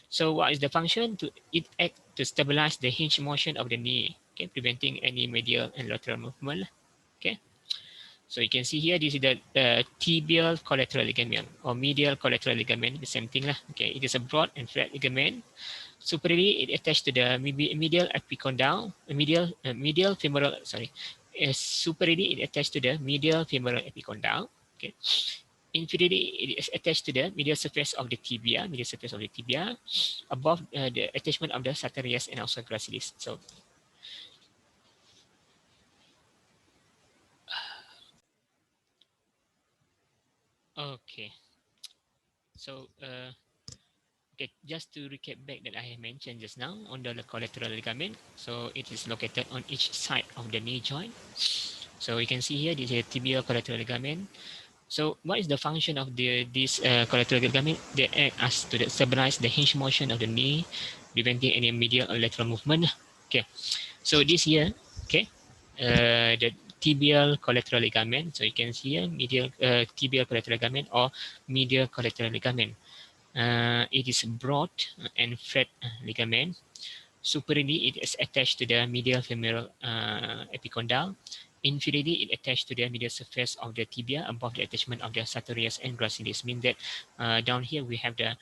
so what is the function? It act to stabilize the hinge motion of the knee, okay, preventing any medial and lateral movement. Okay, so you can see here, this is the tibial collateral ligament or medial collateral ligament, the same thing lah. Okay, it is a broad and flat ligament. Superiorly, it attached to the medial epicondyle, medial femoral, superiorly, it attached to the medial femoral epicondyle. Okay. Inferiorly, it is attached to the medial surface of the tibia, above the attachment of the sartorius and also gracilis. So, okay. So, okay, just to recap back that I have mentioned just now on the collateral ligament. So it is located on each side of the knee joint. So you can see here, this is a tibial collateral ligament. So what is the function of this collateral ligament? They act as to stabilize the hinge motion of the knee, preventing any medial or lateral movement. Okay, so this here, okay, the tibial collateral ligament. So you can see here, medial tibial collateral ligament or medial collateral ligament. It is broad and flat ligament. Superiorly, it is attached to the medial femoral epicondyle. Inferiorly, it attached to the medial surface of the tibia above the attachment of the sartorius and gracilis. Mean that down here we have the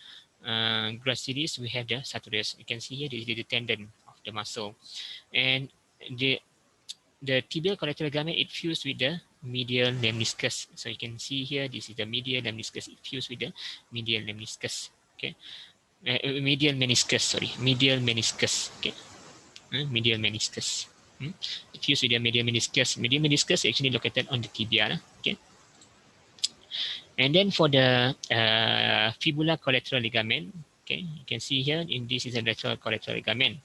gracilis, we have the sartorius. You can see here this is the tendon of the muscle, and the tibial collateral ligament it fused with the medial lemniscus. So you can see here, this is the medial lemniscus. It fused with the medial lemniscus. Okay, medial meniscus. Sorry, medial meniscus. Okay, medial meniscus. It fused with the medial meniscus. Medial meniscus actually located on the tibia. Okay, and then for the fibula collateral ligament. Okay, you can see here in this is a lateral collateral ligament.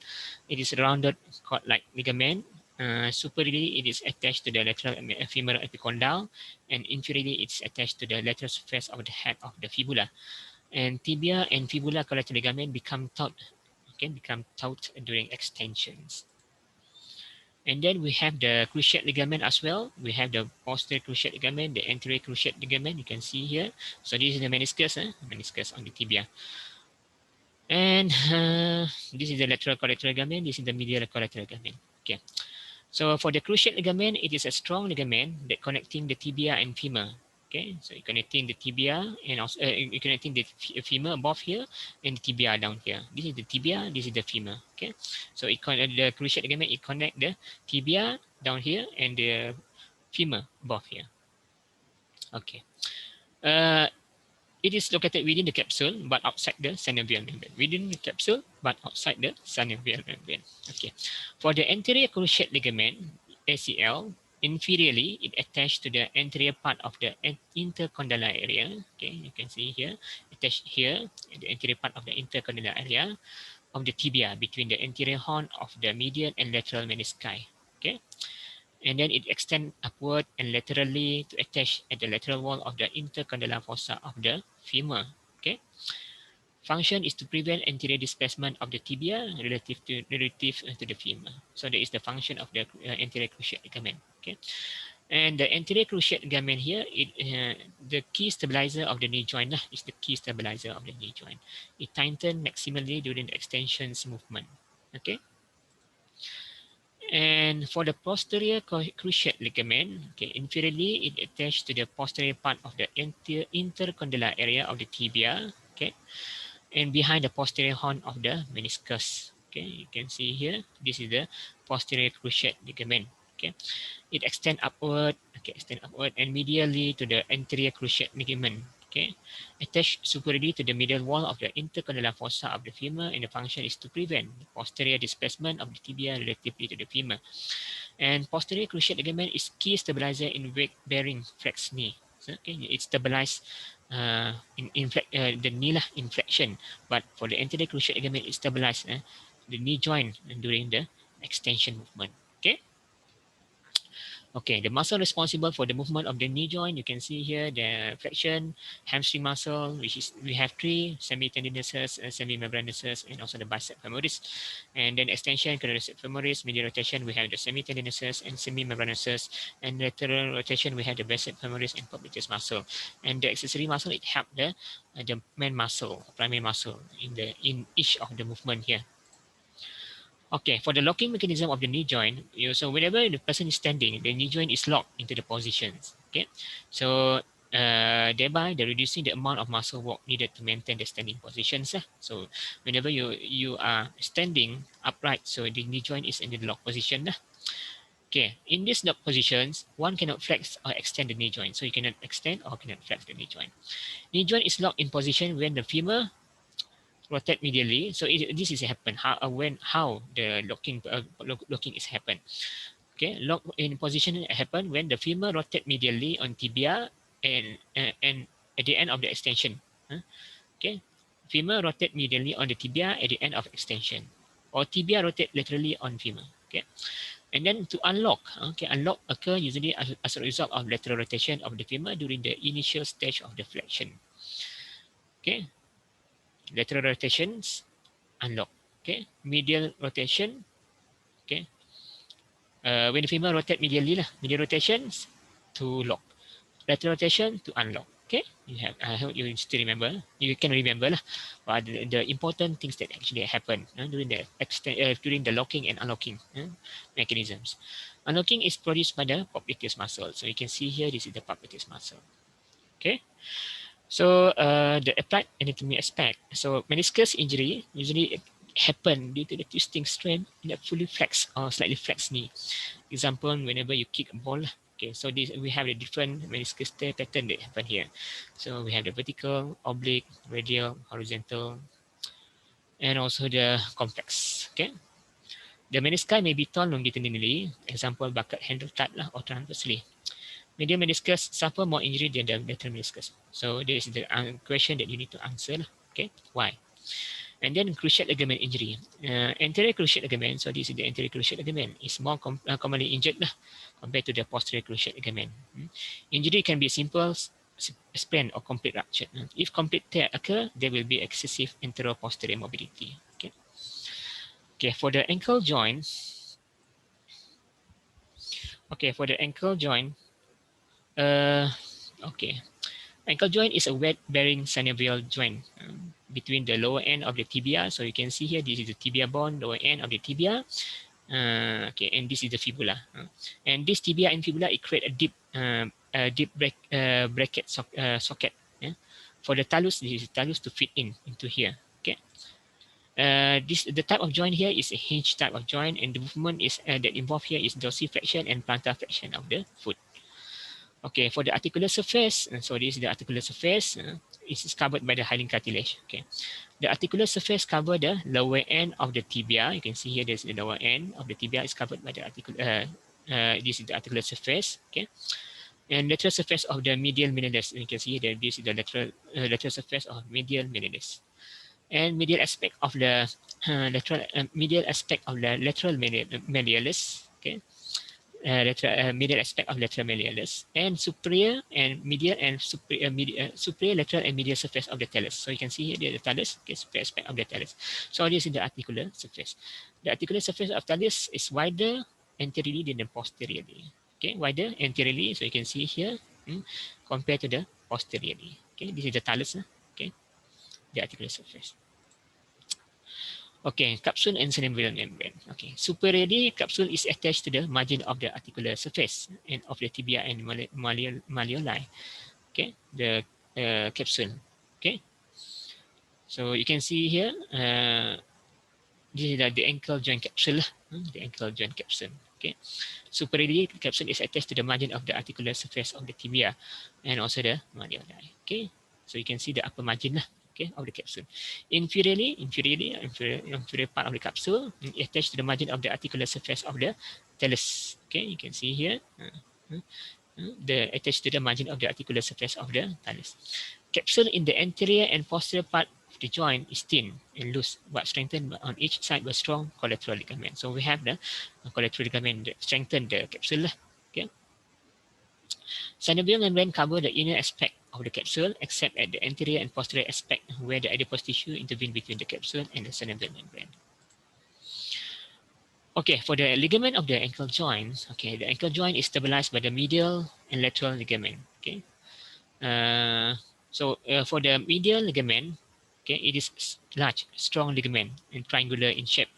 It is rounded cord-like ligament. Superiorly, it is attached to the lateral femoral epicondyle, and inferiorly, it's attached to the lateral surface of the head of the fibula. And tibia and fibula collateral ligament become taut, during extensions. And then we have the cruciate ligament as well. We have the posterior cruciate ligament, the anterior cruciate ligament. You can see here. So this is the meniscus, meniscus on the tibia. And this is the lateral collateral ligament. This is the medial collateral ligament. Okay. So for the cruciate ligament, it is a strong ligament that connecting the tibia and femur. Okay, so you're connecting the tibia and also you're connecting the femur above here and the tibia down here. This is the tibia, this is the femur. Okay, so it the cruciate ligament it connect the tibia down here and the femur above here. Okay. Uh, it is located within the capsule, but outside the synovial membrane. Within the capsule, but outside the synovial membrane. Okay. For the anterior cruciate ligament, ACL, inferiorly, it attached to the anterior part of the intercondylar area. Okay, you can see here, attached here, the anterior part of the intercondylar area of the tibia between the anterior horn of the medial and lateral menisci. Okay, and then it extends upward and laterally to attach at the lateral wall of the intercondylar fossa of the femur. Okay, function is to prevent anterior displacement of the tibia relative to the femur. So that is the function of the anterior cruciate ligament. Okay, and the anterior cruciate ligament here, the key stabilizer of the knee joint is the key stabilizer of the knee joint. It tightens maximally during the extensions movement. Okay. And for the posterior cruciate ligament, okay, inferiorly, it attached to the posterior part of the intercondylar area of the tibia, okay, and behind the posterior horn of the meniscus. Okay, you can see here, this is the posterior cruciate ligament. Okay, it extends upward, okay, extend upward and medially to the anterior cruciate ligament. Okay, attached superiorly to the middle wall of the intercondylar fossa of the femur, and the function is to prevent the posterior displacement of the tibia relatively to the femur. And posterior cruciate ligament is key stabilizer in weight-bearing flex knee. So, okay, it stabilizes the knee inflection, but for the anterior cruciate ligament, it stabilizes the knee joint during the extension movement. Okay. Okay, the muscle responsible for the movement of the knee joint, you can see here the flexion, hamstring muscle, which is we have three, semitendinosus, semimembranosus, and also the bicep femoris. And then extension, quadriceps femoris, medial rotation, we have the semitendinosus and semimembranosus, and lateral rotation, we have the bicep femoris and popliteus muscle. And the accessory muscle, it helps the main muscle, primary muscle in each of the movement here. Okay, for the locking mechanism of the knee joint, so whenever the person is standing, the knee joint is locked into the positions. Okay, so thereby they're reducing the amount of muscle work needed to maintain the standing positions. So whenever you are standing upright, so the knee joint is in the locked position. Okay, in these locked positions, one cannot flex or extend the knee joint. So you cannot extend or cannot flex the knee joint. Knee joint is locked in position when the femur rotate medially. So this is happen how the locking is happen. Okay, lock in position happen when the femur rotate medially on tibia and at the end of the extension. Okay, femur rotate medially on the tibia at the end of extension, or tibia rotate laterally on femur. Okay, and then to unlock, okay, unlock occur usually as a result of lateral rotation of the femur during the initial stage of the flexion. Okay, lateral rotations unlock. Okay, medial rotation. Okay, when the femur rotate medially medial rotations to lock, lateral rotation to unlock. Okay, you have. I hope you still remember. You can remember but the important things that actually happen during the locking and unlocking mechanisms. Unlocking is produced by the popliteus muscle. So you can see here, this is the popliteus muscle. Okay. So the applied anatomy aspect. So meniscus injury usually happen due to the twisting strain in a fully flexed or slightly flexed knee. Example, whenever you kick a ball. Okay, so this we have a different meniscus tear pattern that happen here. So we have the vertical, oblique, radial, horizontal, and also the complex. Okay. The menisci may be torn longitudinally, example bucket handle type or transversely. Medial meniscus suffer more injury than the lateral meniscus. So this is the question that you need to answer. Okay, why? And then cruciate ligament injury. Anterior cruciate ligament, so this is the anterior cruciate ligament, is more commonly injured compared to the posterior cruciate ligament. Injury can be simple sprain or complete rupture. If complete tear occur, there will be excessive anteroposterior mobility. Okay. Okay, for the ankle joint. Okay, for the ankle joint. Okay. Ankle joint is a weight-bearing synovial joint between the lower end of the tibia. So you can see here, this is the tibia bone, lower end of the tibia. Okay, and this is the fibula. And this tibia and fibula, it create a deep bracket socket. Yeah? For the talus, this is the talus to fit into here. Okay. The type of joint here is a hinge type of joint, and the movement is that involved here is dorsiflexion and plantar flexion of the foot. Okay, for the articular surface, so this is the articular surface. It is covered by the hyaline cartilage. Okay, the articular surface cover the lower end of the tibia. You can see here, there's the lower end of the tibia is covered by the articular. This is the articular surface. Okay, and lateral surface of the medial malleolus. You can see that this is the lateral surface of medial malleolus, and medial aspect of the medial aspect of the lateral malleolus. Okay, medial aspect of lateral malleolus, and superior and medial and superior lateral and medial surface of the talus. So you can see here the talus, okay, superior aspect of the talus. So this is the articular surface. The articular surface of talus is wider anteriorly than posteriorly. Okay, wider anteriorly. So you can see here, compared to the posteriorly. Okay, this is the talus. Okay, the articular surface. Okay, capsule and synovial membrane. Okay, superiorly, capsule is attached to the margin of the articular surface and of the tibia and malleoli. Okay, the capsule. Okay, so you can see here, this is the ankle joint capsule. The ankle joint capsule. Okay, superiorly, capsule is attached to the margin of the articular surface of the tibia and also the malleoli. Okay, so you can see the upper margin lah. Okay, of the capsule. Inferior part of the capsule attached to the margin of the articular surface of the talus. Okay, you can see here, the attached to the margin of the articular surface of the talus. Capsule in the anterior and posterior part of the joint is thin and loose, but strengthened on each side by strong collateral ligament. So we have the collateral ligament that strengthen the capsule. Okay. Synovial membrane cover the inner aspect of the capsule, except at the anterior and posterior aspect, where the adipose tissue intervene between the capsule and the synovial membrane. Okay, for the ligament of the ankle joint, okay, the ankle joint is stabilized by the medial and lateral ligament. Okay, for the medial ligament, okay, it is large, strong ligament and triangular in shape.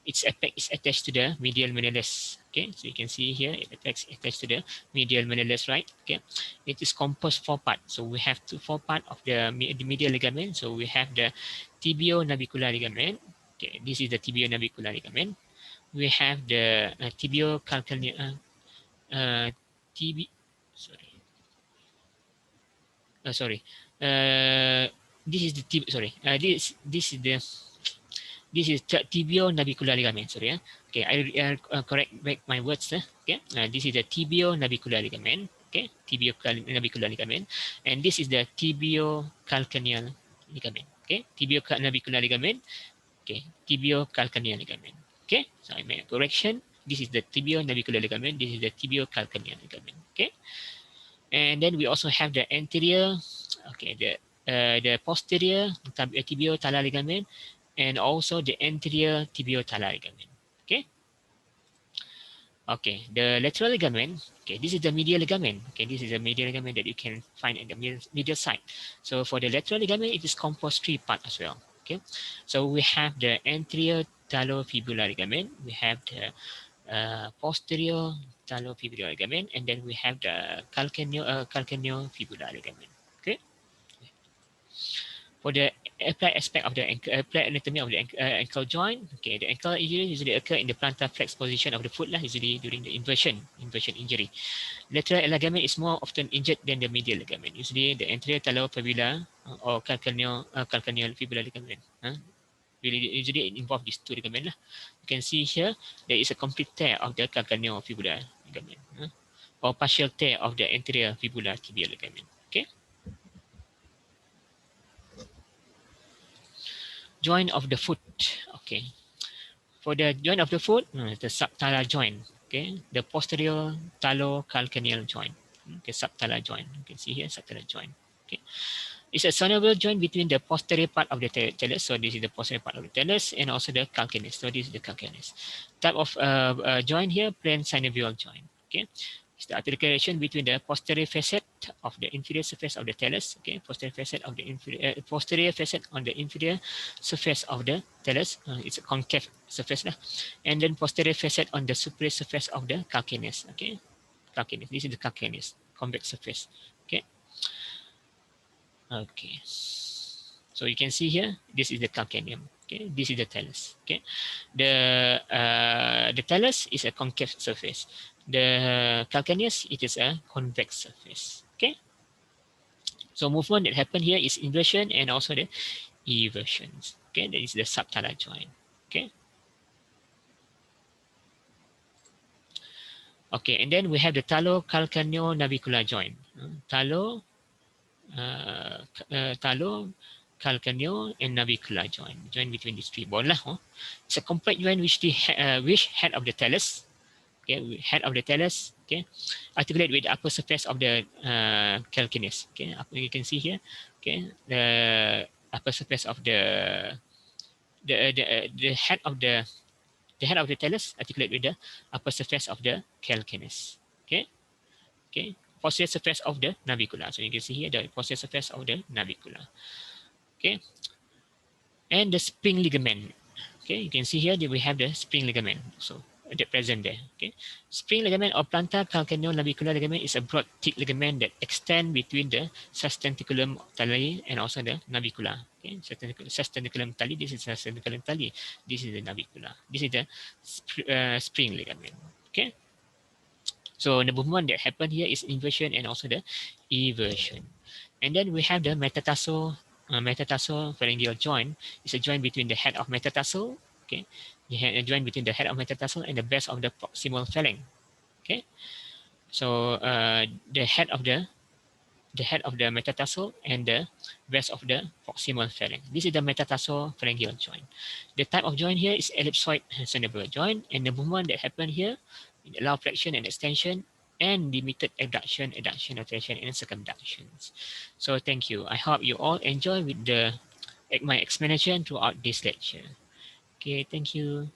Its apex is attached to the medial malleolus. Okay, so you can see here, it attached to the medial malleolus, right? Okay, it is composed four parts. So we have four parts of the medial ligament. So we have the tibio-navicular ligament. Okay, this is the tibio-navicular ligament. We have the tibio-calcaneal, tibi, sorry, sorry. This is the this is tibio-navicular ligament. Sorry, okay. I correct back my words. Okay, this is the tibio-navicular ligament. Okay, tibio-navicular ligament, and this is the tibio-calcaneal ligament. Okay, tibio-navicular ligament. Okay, tibio-calcaneal ligament. Okay, so I made a correction. This is the tibio-navicular ligament. This is the tibio-calcaneal ligament. Okay. And then we also have the anterior, okay, the posterior tibio-talar ligament, and also the anterior tibio-talar ligament. Okay. Okay, the lateral ligament. Okay, this is the medial ligament. Okay, this is the medial ligament that you can find in the medial side. So for the lateral ligament, it is composed three parts as well. Okay, so we have the anterior talofibular ligament. We have the posterior talofibular ligament, and then we have the calcaneofibular ligament. Okay. For the applied aspect of the applied anatomy of the ankle joint, okay, the ankle injury usually occur in the plantar flex position of the foot, usually during the inversion injury. Lateral ligament is more often injured than the medial ligament. Usually the anterior talofibular or calcaneal fibular ligament. Usually it involves these two ligaments. You can see here there is a complete tear of the calcaneofibular ligament, or partial tear of the anterior fibular tibial ligament. Okay. Joint of the foot. Okay. For the joint of the foot, the subtalar joint. Okay. The posterior talocalcaneal joint. Okay, subtalar joint. You can see here subtalar joint. Okay. It's a synovial joint between the posterior part of the talus. So this is the posterior part of the talus, and also the calcaneus. So this is the calcaneus. Type of joint here, plain synovial joint. Okay. It's the articulation between the posterior facet of the inferior surface of the talus. Okay, posterior facet of the posterior facet on the inferior surface of the talus. It's a concave surface lah. And then posterior facet on the superior surface of the calcaneus. Okay, calcaneus. This is the calcaneus, convex surface. Okay. Okay. So you can see here, this is the calcaneum. Okay, this is the thallus. Okay, the thallus is a concave surface. The calcaneus, it is a convex surface. Okay, so movement that happen here is inversion and also the eversions. Okay, that is the subtalar joint. Okay. Okay, and then we have the talo-calcaneo-navicular joint. Talo, calcaneo, and navicular joint between these three bones lah. It's a complex joint which head of the thallus, okay, head of the thallus, okay, articulate with the upper surface of the calcaneus. Okay, you can see here, okay, the upper surface of the head of the thallus articulate with the upper surface of the calcaneus. Okay, okay, posterior surface of the navicular. So you can see here the posterior surface of the navicular. Okay, and the spring ligament. Okay, you can see here that we have the spring ligament. So the present there. Okay, spring ligament or plantar calcaneonavicular ligament is a broad thick ligament that extend between the sustentaculum tali and also the navicula. Okay, sustentaculum tali. This is sustentaculum tali. This is the navicula. This is the spring ligament. Okay. So the movement that happened here is inversion and also the eversion. And then we have the metatarsophalangeal joint. It's a joint between the head of metatarsal, okay, a joint between the head of metatarsal and the base of the proximal phalanx. Okay, so the head of the metatarsal and the base of the proximal phalanx. This is the metatarsophalangeal joint. The type of joint here is ellipsoid synovial joint, and the movement that happened here allow flexion and extension and limited adduction, rotation, and circumductions. So thank you. I hope you all enjoy with my explanation throughout this lecture. Okay, thank you.